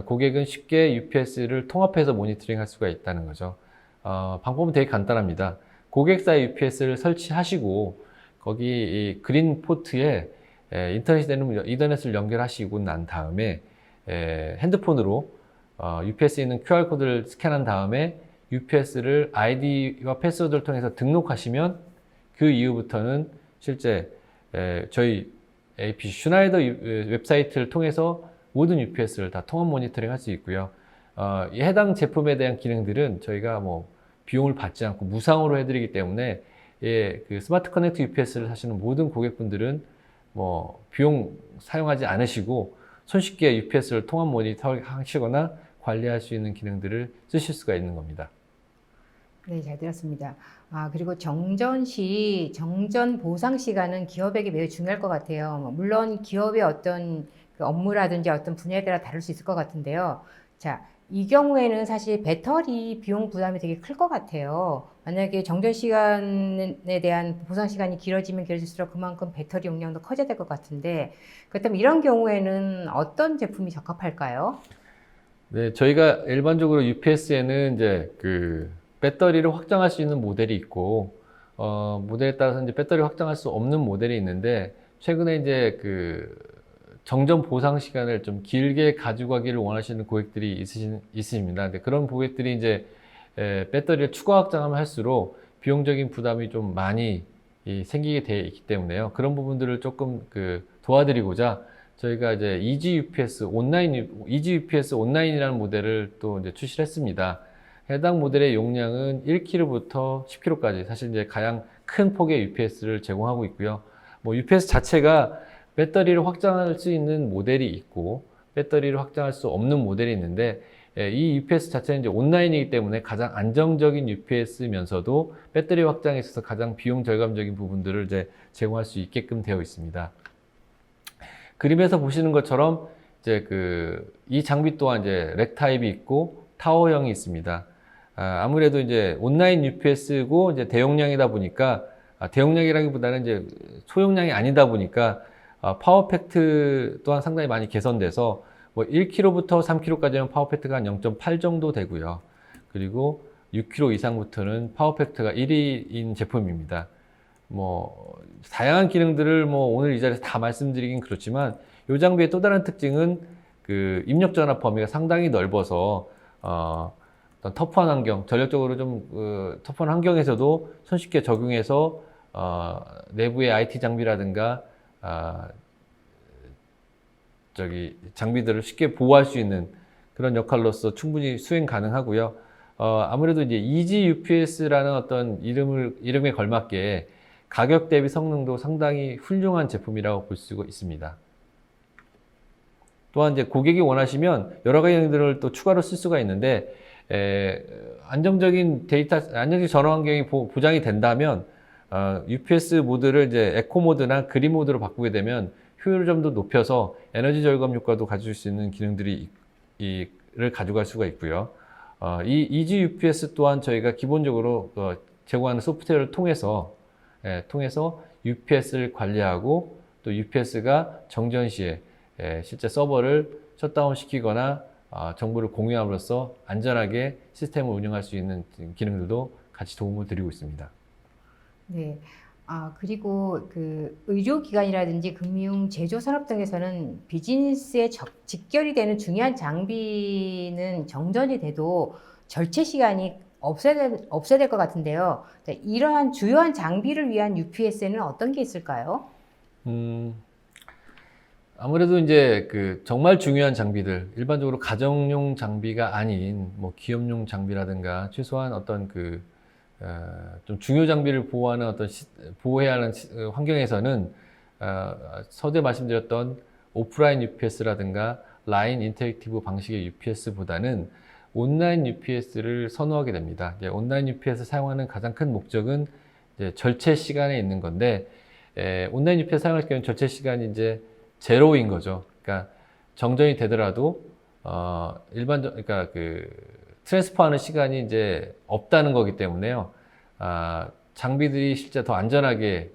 고객은 쉽게 UPS를 통합해서 모니터링 할 수가 있다는 거죠. 방법은 되게 간단합니다. 고객사의 UPS를 설치하시고 거기 이 그린 포트에 인터넷을 연결하시고 난 다음에 핸드폰으로 UPS에 있는 QR코드를 스캔한 다음에 UPS를 아이디와 패스워드를 통해서 등록하시면 그 이후부터는 실제 저희 AP 슈나이더 웹사이트를 통해서 모든 UPS를 다 통합 모니터링 할 수 있고요. 이 해당 제품에 대한 기능들은 저희가 뭐 비용을 받지 않고 무상으로 해드리기 때문에 그 스마트 커넥트 UPS를 사시는 모든 고객분들은 뭐 비용 사용하지 않으시고 손쉽게 UPS를 통합 모니터링 하시거나 관리할 수 있는 기능들을 쓰실 수가 있는 겁니다.
네, 잘 들었습니다. 그리고 정전 시 정전 보상 시간은 기업에게 매우 중요할 것 같아요. 물론 기업의 어떤 그 업무라든지 어떤 분야에 따라 다를 수 있을 것 같은데요. 자, 이 경우에는 사실 배터리 비용 부담이 되게 클 것 같아요. 만약에 정전 시간에 대한 보상 시간이 길어지면 길어질수록 그만큼 배터리 용량도 커져야 될 것 같은데, 그렇다면 이런 경우에는 어떤 제품이 적합할까요?
네, 저희가 일반적으로 UPS에는 이제 그 배터리를 확장할 수 있는 모델이 있고, 모델에 따라서 이제 배터리 확장할 수 없는 모델이 있는데, 최근에 이제 그 정전 보상 시간을 좀 길게 가지고 가기를 원하시는 고객들이 있으십니다. 근데 그런 고객들이 이제 배터리를 추가 확장하면 할수록 비용적인 부담이 좀 많이 생기게 되어 있기 때문에요. 그런 부분들을 조금 그 도와드리고자 저희가 이제 이지 UPS 온라인이라는 모델을 또 이제 출시를 했습니다. 해당 모델의 용량은 1kg부터 10kg까지 사실 이제 가장 큰 폭의 UPS를 제공하고 있고요. 뭐 UPS 자체가 배터리를 확장할 수 있는 모델이 있고 배터리를 확장할 수 없는 모델이 있는데 이 UPS 자체는 이제 온라인이기 때문에 가장 안정적인 UPS면서도 배터리 확장에 있어서 가장 비용 절감적인 부분들을 이제 제공할 수 있게끔 되어 있습니다. 그림에서 보시는 것처럼 이제 이 장비 또한 이제 렉 타입이 있고 타워형이 있습니다. 아무래도 이제 온라인 UPS고 이제 대용량이다 보니까 대용량이라기보다는 이제 소용량이 아니다 보니까 파워 팩트 또한 상당히 많이 개선돼서 뭐 1kg부터 3kg까지는 파워 팩트가 한 0.8 정도 되고요. 그리고 6kg 이상부터는 파워 팩트가 1위인 제품입니다. 뭐 다양한 기능들을 뭐 오늘 이 자리에서 다 말씀드리긴 그렇지만 이 장비의 또 다른 특징은 그 입력 전압 범위가 상당히 넓어서 어떤 터프한 환경, 전력적으로 좀 터프한 환경에서도 손쉽게 적용해서 내부의 IT 장비라든가 장비들을 쉽게 보호할 수 있는 그런 역할로서 충분히 수행 가능하고요. 아무래도 이제 이지 UPS라는 어떤 이름에 걸맞게 가격 대비 성능도 상당히 훌륭한 제품이라고 볼 수가 있습니다. 또한 이제 고객이 원하시면 여러 가지 기능들을 또 추가로 쓸 수가 있는데 안정적인 전원 환경이 보장이 된다면 UPS 모드를 이제 에코 모드나 그린 모드로 바꾸게 되면 효율을 좀 더 높여서 에너지 절감 효과도 가질 수 있는 기능들을 가져갈 수가 있고요. 이 이지 UPS 또한 저희가 기본적으로 제공하는 소프트웨어를 통해서 UPS를 관리하고 또 UPS가 정전 시에 실제 서버를 셧다운 시키거나 정보를 공유함으로써 안전하게 시스템을 운영할 수 있는 기능들도 같이 도움을 드리고 있습니다.
네. 그리고 그 의료기관이라든지 금융 제조 산업 등에서는 비즈니스에 직결이 되는 중요한 장비는 정전이 돼도 절체 시간이 없어야 될 것 같은데요. 이러한 주요한 장비를 위한 UPS에는 어떤 게 있을까요?
아무래도 이제 정말 중요한 장비들, 일반적으로 가정용 장비가 아닌 뭐 기업용 장비라든가 최소한 어떤 좀 중요 장비를 보호해야 하는 환경에서는 서두에 말씀드렸던 오프라인 UPS라든가 라인 인터랙티브 방식의 UPS보다는 온라인 UPS를 선호하게 됩니다. 온라인 UPS 사용하는 가장 큰 목적은 이제 절체 시간에 있는 건데 온라인 UPS 사용할 경우는 절체 시간이 이제 제로인 거죠. 그러니까 정전이 되더라도 그러니까 트랜스퍼하는 시간이 이제 없다는 거기 때문에요. 장비들이 실제 더 안전하게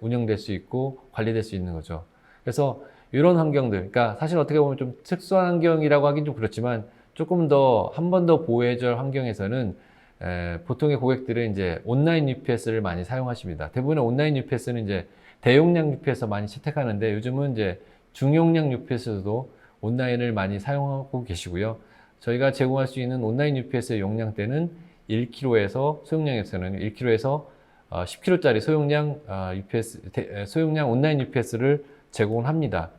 운영될 수 있고 관리될 수 있는 거죠. 그래서 이런 환경들, 그러니까 사실 어떻게 보면 좀 특수한 환경이라고 하긴 좀 그렇지만 조금 더 한 번 더 보호해줄 환경에서는 보통의 고객들은 이제 온라인 UPS를 많이 사용하십니다. 대부분의 온라인 UPS는 이제 대용량 UPS 많이 채택하는데 요즘은 이제 중용량 UPS도 온라인을 많이 사용하고 계시고요. 저희가 제공할 수 있는 온라인 UPS의 용량대는 1kg에서 소용량에서는 1kg에서 10kg짜리 소용량 소용량 온라인 UPS를 제공을 합니다.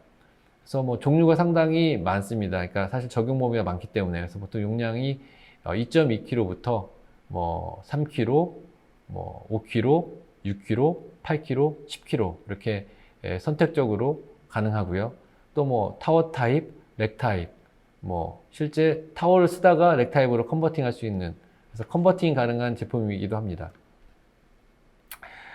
그래서 뭐 종류가 상당히 많습니다. 그러니까 사실 적용 범위가 많기 때문에 그래서 보통 용량이 2.2kg부터 뭐 3kg, 뭐 5kg, 6kg, 8kg, 10kg 이렇게 선택적으로 가능하고요. 또 뭐 타워 타입, 렉 타입, 뭐 실제 타워를 쓰다가 렉 타입으로 컨버팅 할 수 있는 그래서 컨버팅 가능한 제품이기도 합니다.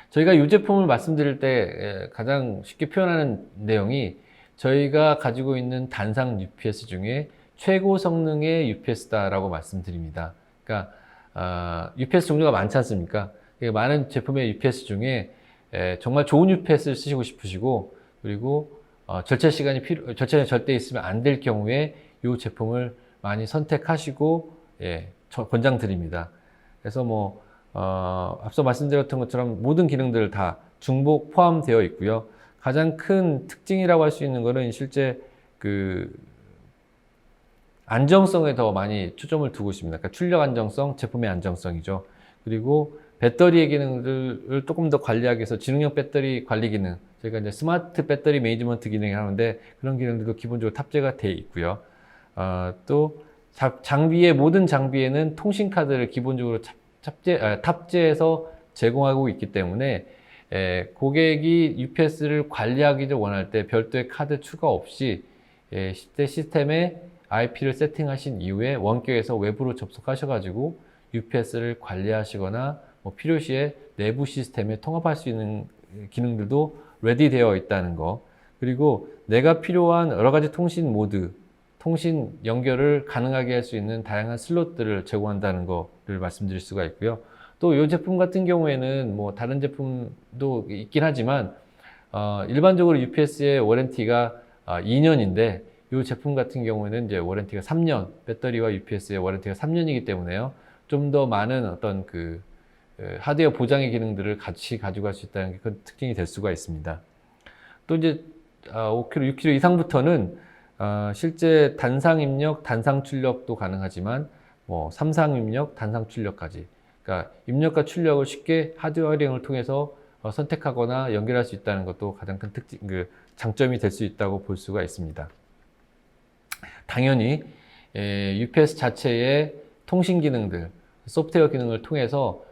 저희가 이 제품을 말씀드릴 때 가장 쉽게 표현하는 내용이 저희가 가지고 있는 단상 UPS 중에 최고 성능의 UPS다라고 말씀드립니다. 그러니까 UPS 종류가 많지 않습니까? 많은 제품의 UPS 중에 정말 좋은 UPS를 쓰시고 싶으시고 그리고 절차 시간이 절대 있으면 안 될 경우에 이 제품을 많이 선택하시고 권장드립니다. 그래서 뭐 앞서 말씀드렸던 것처럼 모든 기능들 다 중복 포함되어 있고요. 가장 큰 특징이라고 할 수 있는 것은 실제 그 안정성에 더 많이 초점을 두고 있습니다. 그러니까 출력 안정성, 제품의 안정성이죠. 그리고 배터리의 기능들을 조금 더 관리하기 위해서 지능형 배터리 관리 기능, 저희가 이제 스마트 배터리 매니지먼트 기능을 하는데 그런 기능들도 기본적으로 탑재가 되어 있고요. 또 모든 장비에는 통신 카드를 기본적으로 탑재해서 제공하고 있기 때문에 고객이 UPS를 관리하기 원할 때 별도의 카드 추가 없이 시스템에 IP를 세팅하신 이후에 원격에서 외부로 접속하셔가지고 UPS를 관리하시거나 뭐 필요시에 내부 시스템에 통합할 수 있는 기능들도 레디되어 있다는 거. 그리고 내가 필요한 여러 가지 통신 모드, 통신 연결을 가능하게 할 수 있는 다양한 슬롯들을 제공한다는 거를 말씀드릴 수가 있고요. 또 이 제품 같은 경우에는 뭐 다른 제품도 있긴 하지만 일반적으로 UPS의 워런티가 2년인데 이 제품 같은 경우에는 이제 워런티가 3년, 배터리와 UPS의 워런티가 3년이기 때문에요. 좀 더 많은 어떤 그 하드웨어 보장의 기능들을 같이 가지고 갈 수 있다는 게 큰 특징이 될 수가 있습니다. 또 이제 5kg, 6kg 이상부터는 실제 단상 입력, 단상 출력도 가능하지만 뭐 삼상 입력, 단상 출력까지. 그러니까 입력과 출력을 쉽게 하드웨어 활용을 통해서 선택하거나 연결할 수 있다는 것도 가장 큰 장점이 될 수 있다고 볼 수가 있습니다. 당연히 UPS 자체의 통신 기능들, 소프트웨어 기능을 통해서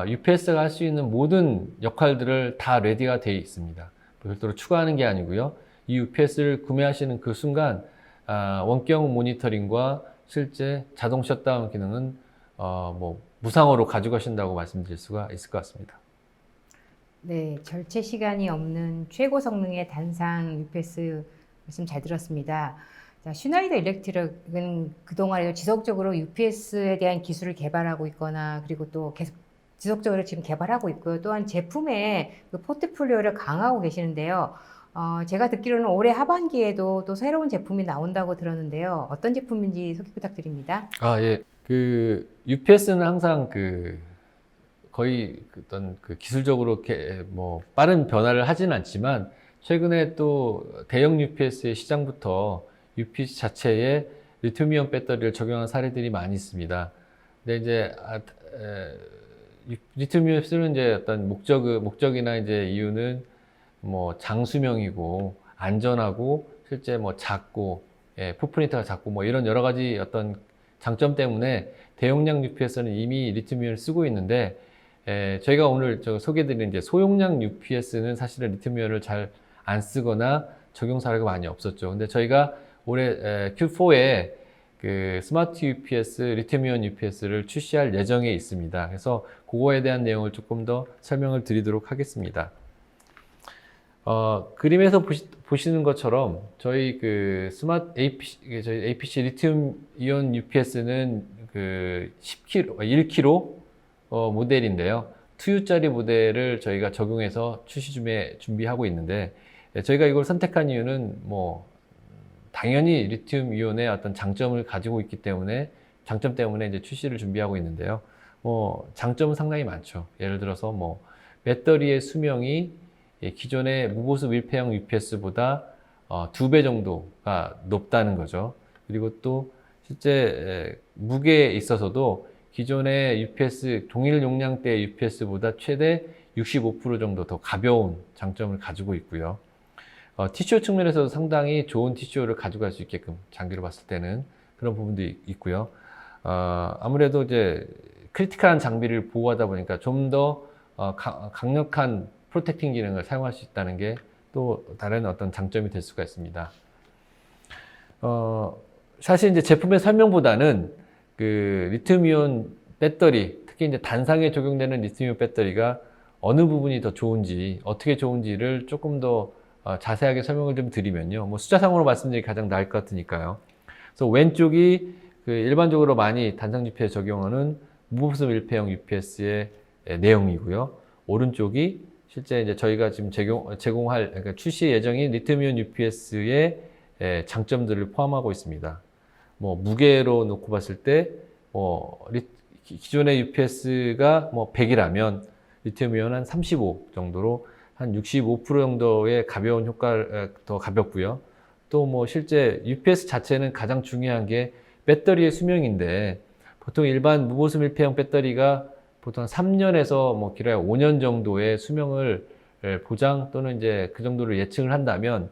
UPS가 할 수 있는 모든 역할들을 다 레디가 되어 있습니다. 별도로 추가하는 게 아니고요. 이 UPS를 구매하시는 그 순간 원격 모니터링과 실제 자동 셧다운 기능은 뭐 무상으로 가져가신다고 말씀드릴 수가 있을 것 같습니다.
네, 절체 시간이 없는 최고 성능의 단상 UPS 말씀 잘 들었습니다. 자, 슈나이더 일렉트릭은 그동안 지속적으로 UPS에 대한 기술을 개발하고 있거나 그리고 또 계속 지속적으로 지금 개발하고 있고요. 또한 제품의 그 포트폴리오를 강화하고 계시는데요. 제가 듣기로는 올해 하반기에도 또 새로운 제품이 나온다고 들었는데요. 어떤 제품인지 소개 부탁드립니다.
예. UPS는 항상 거의 어떤 기술적으로 뭐 빠른 변화를 하진 않지만 최근에 또 대형 UPS의 시장부터 UPS 자체에 리튬이온 배터리를 적용한 사례들이 많이 있습니다. 근데 이제 리튬이온 쓰는 이제 어떤 목적이나 이제 이유는 뭐 장수명이고 안전하고 실제 뭐 작고 풋프린트가 작고 뭐 이런 여러 가지 어떤 장점 때문에 대용량 UPS는 이미 리튬이온을 쓰고 있는데 저희가 오늘 소개해드린 이제 소용량 UPS는 사실은 리튬이온을 잘 안 쓰거나 적용 사례가 많이 없었죠. 근데 저희가 올해 Q4에 그 스마트 UPS, 리튬이온 UPS를 출시할 예정에 있습니다. 그래서 그거에 대한 내용을 조금 더 설명을 드리도록 하겠습니다. 그림에서 보시는 것처럼 저희 저희 APC 리튬 이온 UPS는 그 10kg, 1kg 모델인데요. 2U짜리 모델을 저희가 적용해서 출시 준비하고 있는데, 저희가 이걸 선택한 이유는 뭐 당연히 리튬 이온의 어떤 장점을 가지고 있기 때문에, 장점 때문에 이제 출시를 준비하고 있는데요. 뭐 장점은 상당히 많죠. 예를 들어서 뭐 배터리의 수명이 기존의 무보습 밀폐형 UPS보다 2배 정도가 높다는 거죠. 그리고 또 실제 무게에 있어서도 기존의 UPS, 동일 용량대 UPS보다 최대 65% 정도 더 가벼운 장점을 가지고 있고요. TCO 측면에서도 상당히 좋은 TCO를 가져갈 수 있게끔 장기로 봤을 때는 그런 부분도 있고요. 아무래도 이제 크리티컬한 장비를 보호하다 보니까 좀 더 강력한 프로텍팅 기능을 사용할 수 있다는 게 또 다른 어떤 장점이 될 수가 있습니다. 사실 이제 제품의 설명보다는 그 리튬이온 배터리, 특히 이제 단상에 적용되는 리튬이온 배터리가 어느 부분이 더 좋은지, 어떻게 좋은지를 조금 더 자세하게 설명을 좀 드리면요. 뭐 숫자상으로 말씀드리기 가장 나을 것 같으니까요. 그래서 왼쪽이 그 일반적으로 많이 단상 UPS에 적용하는 무보습 밀폐형 UPS의 내용이고요. 오른쪽이 실제 이제 저희가 지금 제공할, 그러니까 출시 예정인 리튬이온 UPS의 장점들을 포함하고 있습니다. 뭐 무게로 놓고 봤을 때, 기존의 UPS가 뭐 100이라면 리튬이온 한 35 정도로 한 65% 정도의 가벼운 효과를 더 가볍고요. 또 뭐 실제 UPS 자체는 가장 중요한 게 배터리의 수명인데, 보통 일반 무보습 밀폐형 배터리가 보통 3년에서 뭐 길어야 5년 정도의 수명을 보장 또는 이제 그 정도를 예측을 한다면,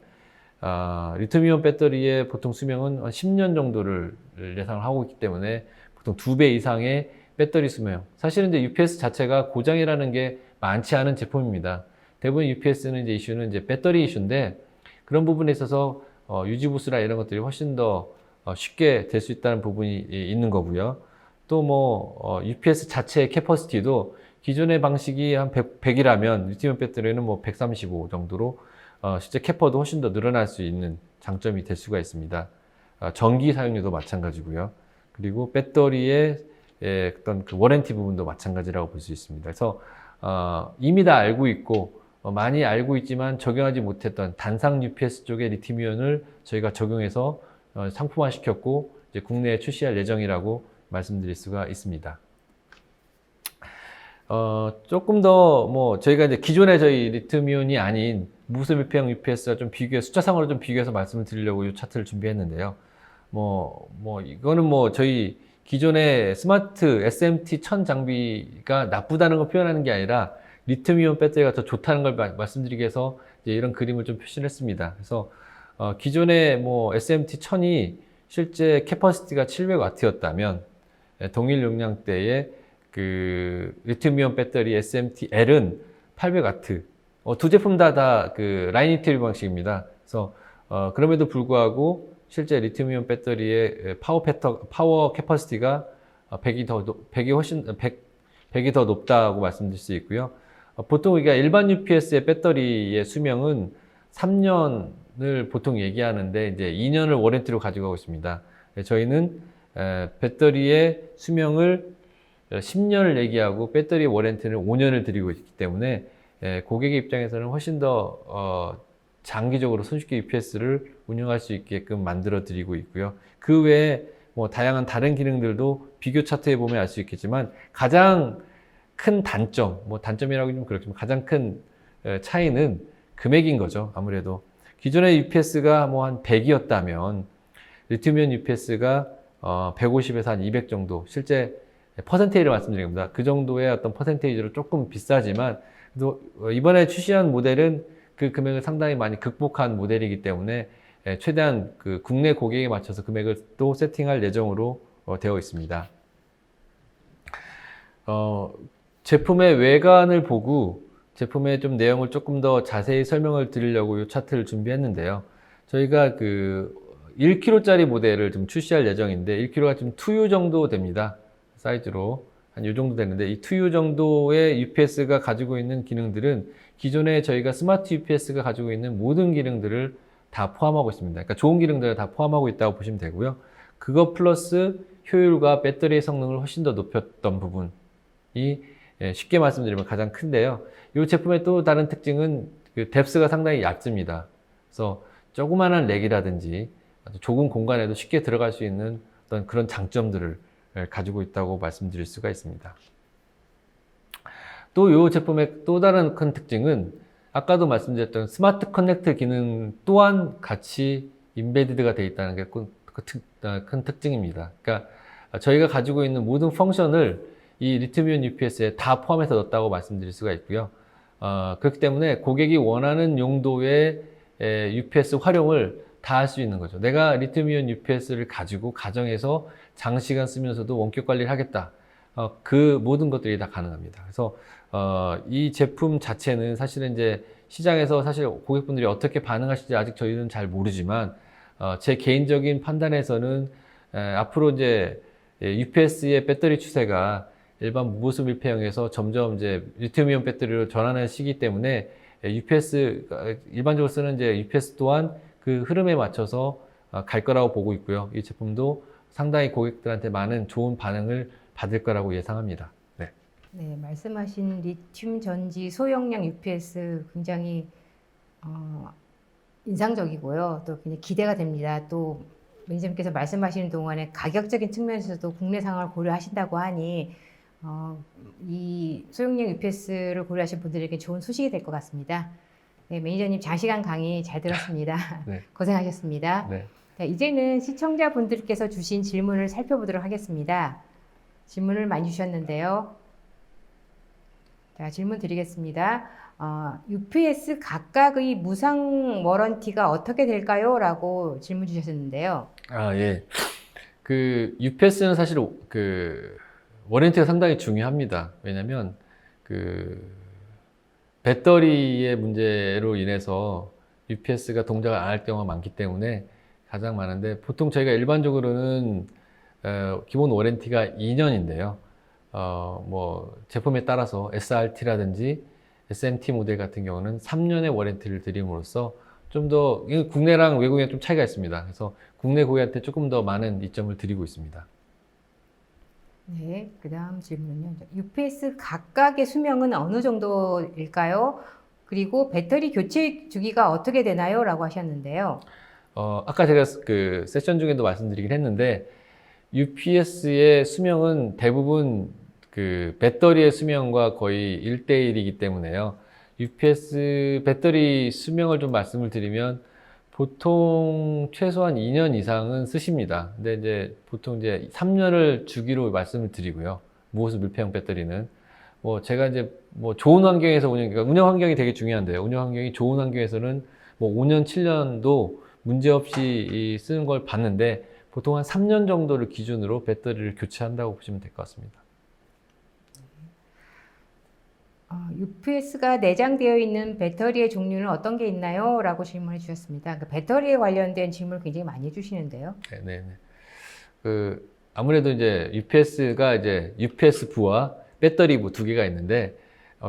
리튬이온 배터리의 보통 수명은 한 10년 정도를 예상을 하고 있기 때문에 보통 2배 이상의 배터리 수명. 사실은 이제 UPS 자체가 고장이라는 게 많지 않은 제품입니다. 대부분 UPS는 이제 이슈는 이제 배터리 이슈인데, 그런 부분에 있어서 유지 보수나 이런 것들이 훨씬 더 쉽게 될 수 있다는 부분이 있는 거고요. 또 뭐 UPS 자체의 캐퍼시티도 기존의 방식이 한 100이라면 리튬이온 배터리는 뭐 135 정도로 실제 캐퍼도 훨씬 더 늘어날 수 있는 장점이 될 수가 있습니다. 전기 사용료도 마찬가지고요. 그리고 배터리의 어떤 그 워런티 부분도 마찬가지라고 볼 수 있습니다. 그래서 이미 다 알고 있고 많이 알고 있지만 적용하지 못했던 단상 UPS 쪽의 리튬이온을 저희가 적용해서 상품화 시켰고 이제 국내에 출시할 예정이라고 말씀드릴 수가 있습니다. 조금 더 뭐 저희가 이제 기존의 저희 리튬이온이 아닌 무보습 밀폐형 UPS와 좀 숫자상으로 좀 비교해서 말씀을 드리려고 이 차트를 준비했는데요. 이거는 뭐 저희 기존의 스마트 SMT 1000 장비가 나쁘다는 걸 표현하는 게 아니라 리튬이온 배터리가 더 좋다는 걸 말씀드리기 위해서 이제 이런 그림을 좀 표시를 했습니다. 그래서 기존의 뭐 SMT 1000이 실제 캐퍼시티가 700W였다면 동일 용량대의 그 리튬이온 배터리 SMT-L은 800W. 두 제품 다 그 라인 이티리 방식입니다. 그래서 그럼에도 불구하고 실제 리튬이온 배터리의 파워 캐퍼시티가 100이 더 높다고 말씀드릴 수 있고요. 보통 우리가 일반 UPS의 배터리의 수명은 3년을 보통 얘기하는데 이제 2년을 워런티로 가지고 가고 있습니다. 저희는 배터리의 수명을 10년을 얘기하고 배터리 워런티는 5년을 드리고 있기 때문에 고객의 입장에서는 훨씬 더 장기적으로 손쉽게 UPS를 운영할 수 있게끔 만들어 드리고 있고요. 그 외에 뭐 다양한 다른 기능들도 비교 차트에 보면 알 수 있겠지만 가장 큰 단점, 뭐 단점이라고 좀 그렇지만 가장 큰 차이는 금액인 거죠. 아무래도 기존의 UPS가 뭐 한 100이었다면 리튬이온 UPS가 150에서 한 200 정도, 실제 퍼센테이지를 말씀드립니다. 그 정도의 어떤 퍼센테이지로 조금 비싸지만 또 이번에 출시한 모델은 그 금액을 상당히 많이 극복한 모델이기 때문에 최대한 그 국내 고객에 맞춰서 금액을 또 세팅할 예정으로 되어 있습니다. 제품의 외관을 보고 제품의 좀 내용을 조금 더 자세히 설명을 드리려고 이 차트를 준비했는데요. 저희가 그 1kg짜리 모델을 좀 출시할 예정인데 1kg가 지금 2U 정도 됩니다. 사이즈로 한 이 정도 되는데 이 2U 정도의 UPS가 가지고 있는 기능들은 기존에 저희가 스마트 UPS가 가지고 있는 모든 기능들을 다 포함하고 있습니다. 그러니까 좋은 기능들을 다 포함하고 있다고 보시면 되고요. 그거 플러스 효율과 배터리의 성능을 훨씬 더 높였던 부분이 쉽게 말씀드리면 가장 큰데요. 이 제품의 또 다른 특징은 그 뎁스가 상당히 얇습니다. 그래서 조그마한 렉이라든지 아주 좁은 공간에도 쉽게 들어갈 수 있는 어떤 그런 장점들을 가지고 있다고 말씀드릴 수가 있습니다. 또 이 제품의 또 다른 큰 특징은 아까도 말씀드렸던 스마트 커넥트 기능 또한 같이 인베디드가 되어 있다는 게 큰 특징입니다. 그러니까 저희가 가지고 있는 모든 펑션을 이 리튬이온 UPS에 다 포함해서 넣었다고 말씀드릴 수가 있고요. 그렇기 때문에 고객이 원하는 용도의 UPS 활용을 다 할 수 있는 거죠. 내가 리튬이온 UPS를 가지고 가정에서 장시간 쓰면서도 원격 관리를 하겠다. 그 모든 것들이 다 가능합니다. 그래서 이 제품 자체는 사실은 이제 시장에서 사실 고객분들이 어떻게 반응하실지 아직 저희는 잘 모르지만 제 개인적인 판단에서는 앞으로 이제 UPS의 배터리 추세가 일반 무보수 밀폐형에서 점점 이제 리튬이온 배터리로 전환하는 시기 때문에 UPS 일반적으로 쓰는 이제 UPS 또한 그 흐름에 맞춰서 갈 거라고 보고 있고요. 이 제품도 상당히 고객들한테 많은 좋은 반응을 받을 거라고 예상합니다. 네.
네, 말씀하신 리튬 전지 소용량 UPS 굉장히 인상적이고요. 또 굉장히 기대가 됩니다. 또 매니저님께서 말씀하시는 동안에 가격적인 측면에서도 국내 상황을 고려하신다고 하니 이 소용량 UPS를 고려하신 분들에게 좋은 소식이 될 것 같습니다. 네, 매니저님 장시간 강의 잘 들었습니다.
네.
고생하셨습니다.
네.
자, 이제는 시청자분들께서 주신 질문을 살펴보도록 하겠습니다. 질문을 많이 주셨는데요. 자, 질문 드리겠습니다. UPS 각각의 무상 워런티가 어떻게 될까요? 라고 질문 주셨는데요.
예. 그 UPS는 사실 그 워런티가 상당히 중요합니다. 왜냐면 그 배터리의 문제로 인해서 UPS가 동작을 안 할 경우가 많기 때문에 가장 많은데 보통 저희가 일반적으로는 기본 워런티가 2년인데요. 뭐 제품에 따라서 SRT라든지 SMT 모델 같은 경우는 3년의 워런티를 드림으로써 좀 더 국내랑 외국에 좀 차이가 있습니다. 그래서 국내 고객한테 조금 더 많은 이점을 드리고 있습니다.
네, 그 다음 질문은요. UPS 각각의 수명은 어느 정도일까요? 그리고 배터리 교체 주기가 어떻게 되나요? 라고 하셨는데요.
아까 제가 그 세션 중에도 말씀드리긴 했는데 UPS의 수명은 대부분 그 배터리의 수명과 거의 1대1이기 때문에요. UPS 배터리 수명을 좀 말씀을 드리면 보통 최소한 2년 이상은 쓰십니다. 근데 이제 보통 이제 3년을 주기로 말씀을 드리고요. 무보수 밀폐형 배터리는 뭐 제가 이제 뭐 좋은 환경에서 그러니까 운영 환경이 되게 중요한데요. 운영 환경이 좋은 환경에서는 뭐 5년, 7년도 문제없이 쓰는 걸 봤는데 보통 한 3년 정도를 기준으로 배터리를 교체한다고 보시면 될 것 같습니다.
UPS가 내장되어 있는 배터리의 종류는 어떤 게 있나요? 라고 질문해 주셨습니다. 그 배터리에 관련된 질문을 굉장히 많이 해주시는데요.
네. 그 아무래도 이제 UPS가 이제 UPS부와 배터리부 두 개가 있는데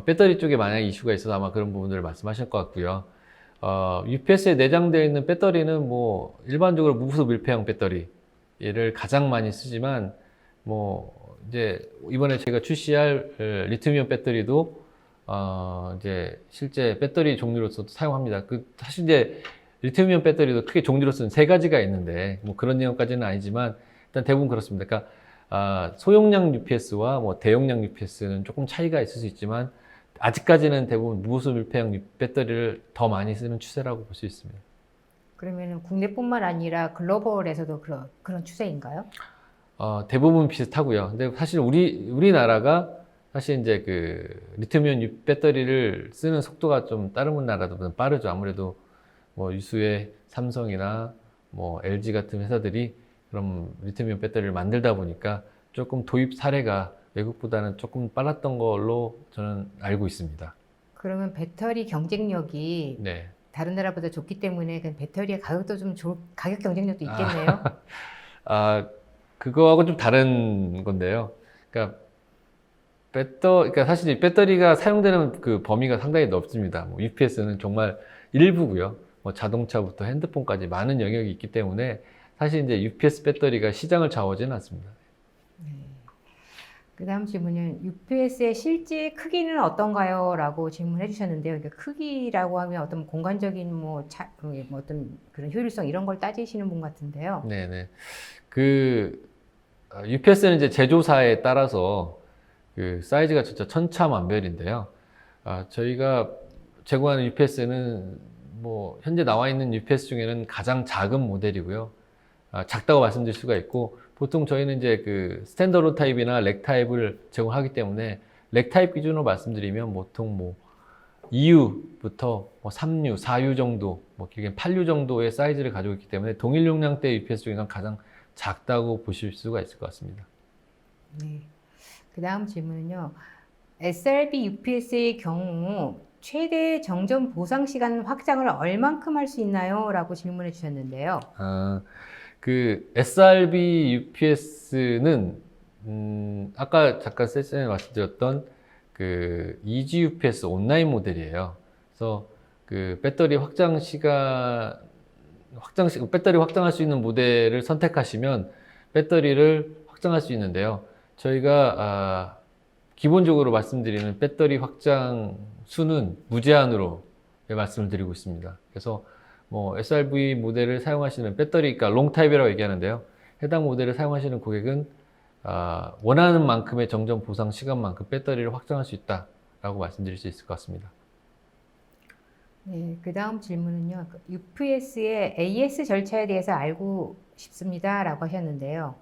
배터리 쪽에 만약 이슈가 있어서 아마 그런 부분들을 말씀하실 것 같고요. UPS에 내장되어 있는 배터리는 뭐 일반적으로 무보수 밀폐형 배터리를 가장 많이 쓰지만 뭐 이제 이번에 제가 출시할 리튬이온 배터리도 이제 실제 배터리 종류로서도 사용합니다. 사실 이제 리튬이온 배터리도 크게 종류로서는 세 가지가 있는데 뭐 그런 내용까지는 아니지만 일단 대부분 그렇습니다. 그러니까 소용량 UPS와 뭐 대용량 UPS는 조금 차이가 있을 수 있지만 아직까지는 대부분 무보수 밀폐형 배터리를 더 많이 쓰는 추세라고 볼 수 있습니다.
그러면 국내뿐만 아니라 글로벌에서도 그런 추세인가요?
대부분 비슷하고요. 근데 사실 우리나라가 사실 이제 그 리튬이온 배터리를 쓰는 속도가 좀 다른 나라보다 빠르죠. 아무래도 뭐 유수의 삼성이나 뭐 LG 같은 회사들이 그럼 리튬이온 배터리를 만들다 보니까 조금 도입 사례가 외국보다는 조금 빨랐던 걸로 저는 알고 있습니다.
그러면 배터리 경쟁력이
네.
다른 나라보다 좋기 때문에 그 배터리의 가격도 가격 경쟁력도 있겠네요.
그거하고 좀 다른 건데요. 그러니까 그러니까 사실 이 배터리가 사용되는 그 범위가 상당히 넓습니다. 뭐 UPS는 정말 일부고요. 뭐 자동차부터 핸드폰까지 많은 영역이 있기 때문에 사실 이제 UPS 배터리가 시장을 좌우하지는 않습니다.
그 다음 질문은 UPS의 실제 크기는 어떤가요? 라고 질문해 주셨는데요. 그러니까 크기라고 하면 어떤 공간적인 뭐 어떤 그런 효율성 이런 걸 따지시는 분 같은데요.
네네. UPS는 이제 제조사에 따라서 그 사이즈가 진짜 천차만별인데요. 저희가 제공하는 UPS는 뭐 현재 나와 있는 UPS 중에는 가장 작은 모델이고요. 작다고 말씀드릴 수가 있고, 보통 저희는 이제 그 스탠더드 타입이나 렉 타입을 제공하기 때문에 렉 타입 기준으로 말씀드리면 보통 뭐 2U부터 뭐 3U, 4U 정도, 뭐 길게 8U 정도의 사이즈를 가지고 있기 때문에 동일 용량대 UPS 중에서 가장 작다고 보실 수가 있을 것 같습니다.
네. 그 다음 질문은요. SRB UPS의 경우 최대 정전 보상 시간 확장을 얼만큼 할 수 있나요? 라고 질문해 주셨는데요.
그 SRB UPS는 아까 잠깐 세션에 말씀드렸던 그 EG UPS 온라인 모델이에요. 그래서 그 배터리 배터리 확장할 수 있는 모델을 선택하시면 배터리를 확장할 수 있는데요. 저희가 기본적으로 말씀드리는 배터리 확장 수는 무제한으로 말씀을 드리고 있습니다. 그래서 뭐 SRV 모델을 사용하시는 배터리, 그러니까 롱 타입이라고 얘기하는데요. 해당 모델을 사용하시는 고객은 원하는 만큼의 정전 보상 시간만큼 배터리를 확장할 수 있다라고 말씀드릴 수 있을 것 같습니다.
네, 그 다음 질문은요. UPS의 AS 절차에 대해서 알고 싶습니다라고 하셨는데요.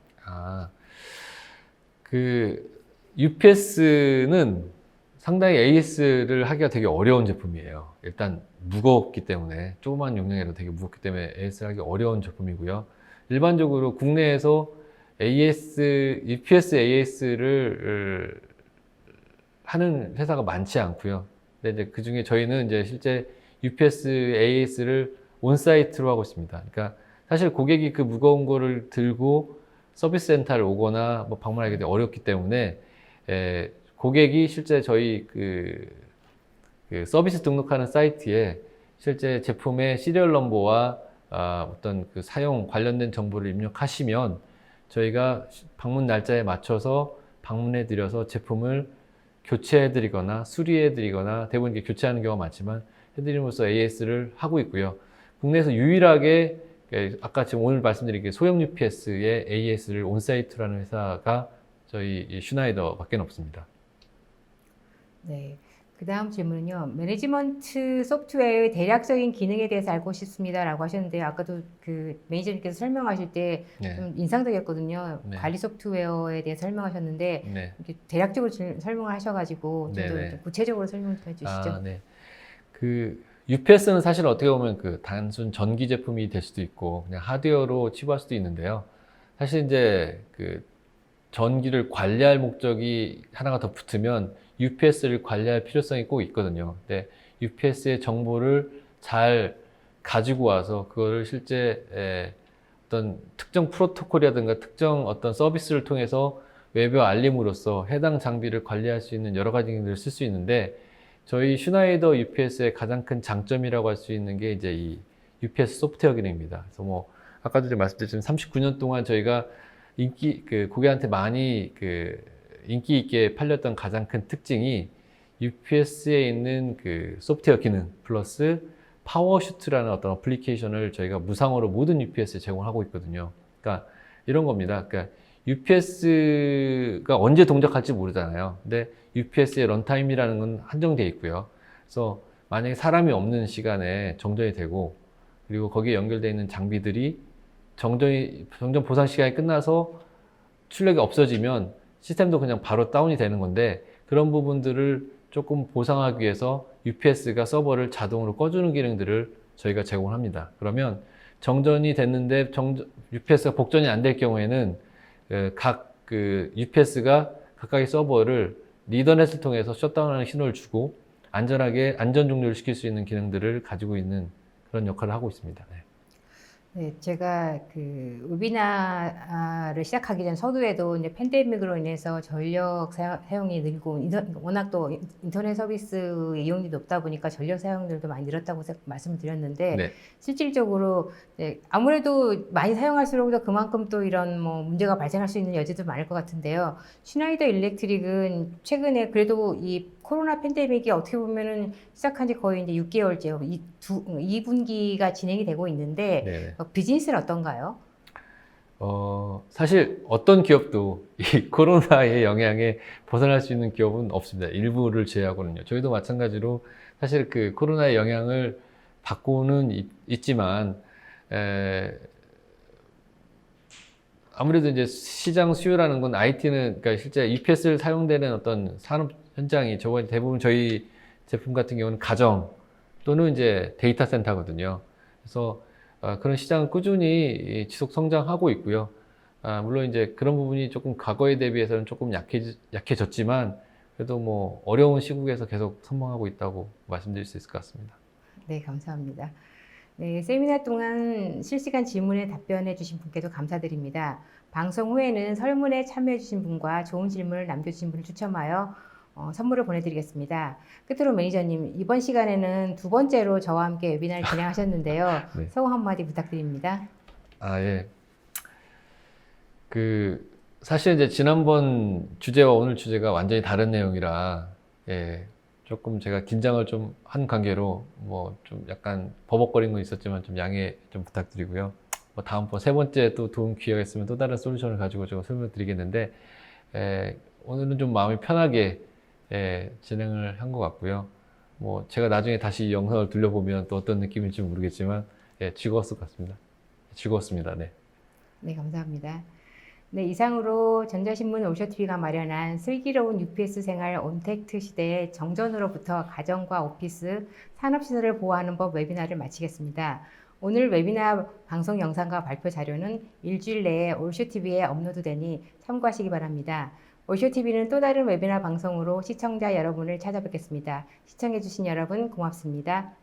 UPS는 상당히 AS를 하기가 되게 어려운 제품이에요. 일단 무겁기 때문에, 조그만 용량이라도 되게 무겁기 때문에 AS를 하기 어려운 제품이고요. 일반적으로 국내에서 UPS AS를 하는 회사가 많지 않고요. 근데 이제 그 중에 저희는 이제 실제 UPS AS를 온사이트로 하고 있습니다. 그러니까 사실 고객이 그 무거운 거를 들고 서비스 센터를 오거나 뭐 방문하기 되게 어렵기 때문에 고객이 실제 저희 그 서비스 등록하는 사이트에 실제 제품의 시리얼 넘버와 어떤 그 사용 관련된 정보를 입력하시면 저희가 방문 날짜에 맞춰서 방문해 드려서 제품을 교체해 드리거나 수리해 드리거나, 대부분 이게 교체하는 경우가 많지만 해드림으로써 AS를 하고 있고요. 국내에서 유일하게 아까 지금 오늘 말씀드린 소형 UPS의 AS를 온사이트로 하는 회사가 저희 슈나이더밖에 없습니다.
네. 그 다음 질문은요. 매니지먼트 소프트웨어의 대략적인 기능에 대해서 알고 싶습니다라고 하셨는데요. 아까도 그 매니저님께서 설명하실 때 좀 인상적이었거든요.
네.
관리 소프트웨어에 대해서 설명하셨는데
네.
이렇게 대략적으로 설명을 하셔가지고 좀 더 구체적으로 설명 좀 해주시죠.
네. 그 UPS는 사실 어떻게 보면 그 단순 전기 제품이 될 수도 있고 그냥 하드웨어로 치부할 수도 있는데요. 사실 이제 그 전기를 관리할 목적이 하나가 더 붙으면 UPS를 관리할 필요성이 꼭 있거든요. 근데 UPS의 정보를 잘 가지고 와서 그거를 실제 어떤 특정 프로토콜이라든가 특정 어떤 서비스를 통해서 외부 알림으로써 해당 장비를 관리할 수 있는 여러 가지 기능들을 쓸 수 있는데, 저희 슈나이더 UPS의 가장 큰 장점이라고 할 수 있는 게 이제 이 UPS 소프트웨어 기능입니다. 그래서 뭐 아까도 좀 말씀드렸지만 39년 동안 저희가 고객한테 많이 인기 있게 팔렸던 가장 큰 특징이 UPS에 있는 그 소프트웨어 기능 플러스 파워슈트라는 어떤 어플리케이션을 저희가 무상으로 모든 UPS에 제공하고 있거든요. 그러니까 이런 겁니다. 그러니까 UPS가 언제 동작할지 모르잖아요. 근데 UPS의 런타임이라는 건 한정되어 있고요. 그래서 만약에 사람이 없는 시간에 정전이 되고, 그리고 거기에 연결되어 있는 장비들이 정전 보상 시간이 끝나서 출력이 없어지면 시스템도 그냥 바로 다운이 되는 건데, 그런 부분들을 조금 보상하기 위해서 UPS가 서버를 자동으로 꺼주는 기능들을 저희가 제공합니다. 그러면 정전이 됐는데 UPS가 복전이 안 될 경우에는 각 UPS가 각각의 서버를 리더넷을 통해서 셧다운하는 신호를 주고 안전하게 안전 종료를 시킬 수 있는 기능들을 가지고 있는 그런 역할을 하고 있습니다. 네.
네, 제가 그 웨비나를 시작하기 전 서두에도 이제 팬데믹으로 인해서 전력 사용이 늘고 워낙 또 인터넷 서비스 이용률이 높다 보니까 전력 사용률도 많이 늘었다고 말씀을 드렸는데
네.
실질적으로 네, 아무래도 많이 사용할수록 더 그만큼 또 이런 뭐 문제가 발생할 수 있는 여지도 많을 것 같은데요. 슈나이더 일렉트릭은 최근에 그래도 이 코로나 팬데믹이 어떻게 보면은 시작한 지 거의 이제 6개월째, 2분기가 진행이 되고 있는데,
네.
비즈니스는 어떤가요?
사실 어떤 기업도 이 코로나의 영향에 벗어날 수 있는 기업은 없습니다. 일부를 제외하고는요. 저희도 마찬가지로 사실 그 코로나의 영향을 받고는 있지만, 아무래도 이제 시장 수요라는 건 IT는, 그러니까 실제 UPS를 사용되는 어떤 산업 현장이 대부분 저희 제품 같은 경우는 가정 또는 이제 데이터 센터거든요. 그래서 그런 시장은 꾸준히 지속 성장하고 있고요. 물론 이제 그런 부분이 조금 과거에 대비해서는 조금 약해졌지만 그래도 뭐 어려운 시국에서 계속 선방하고 있다고 말씀드릴 수 있을 것 같습니다.
네, 감사합니다. 네, 세미나 동안 실시간 질문에 답변해 주신 분께도 감사드립니다. 방송 후에는 설문에 참여해 주신 분과 좋은 질문을 남겨주신 분을 추첨하여 선물을 보내드리겠습니다. 끝으로 매니저님, 이번 시간에는 두 번째로 저와 함께 웨비나를 진행하셨는데요.
네.
소감 한마디 부탁드립니다.
예. 사실 이제 지난번 주제와 오늘 주제가 완전히 다른 내용이라, 조금 제가 긴장을 좀 한 관계로 뭐 좀 약간 버벅거린 건 있었지만 좀 양해 좀 부탁드리고요. 뭐 다음번 세 번째 또 도움 기회가 있으면 또 다른 솔루션을 가지고 제가 설명드리겠는데, 오늘은 좀 마음이 편하게 진행을 한 것 같고요. 뭐 제가 나중에 다시 이 영상을 돌려보면 또 어떤 느낌일지 모르겠지만, 즐거웠을 것 같습니다. 즐거웠습니다. 네.
네, 감사합니다. 네, 이상으로 전자신문 올쇼TV가 마련한 슬기로운 UPS 생활 온택트 시대의 정전으로부터 가정과 오피스, 산업시설을 보호하는 법 웨비나를 마치겠습니다. 오늘 웨비나 방송 영상과 발표 자료는 일주일 내에 올쇼TV에 업로드되니 참고하시기 바랍니다. 올쇼TV는 또 다른 웨비나 방송으로 시청자 여러분을 찾아뵙겠습니다. 시청해주신 여러분 고맙습니다.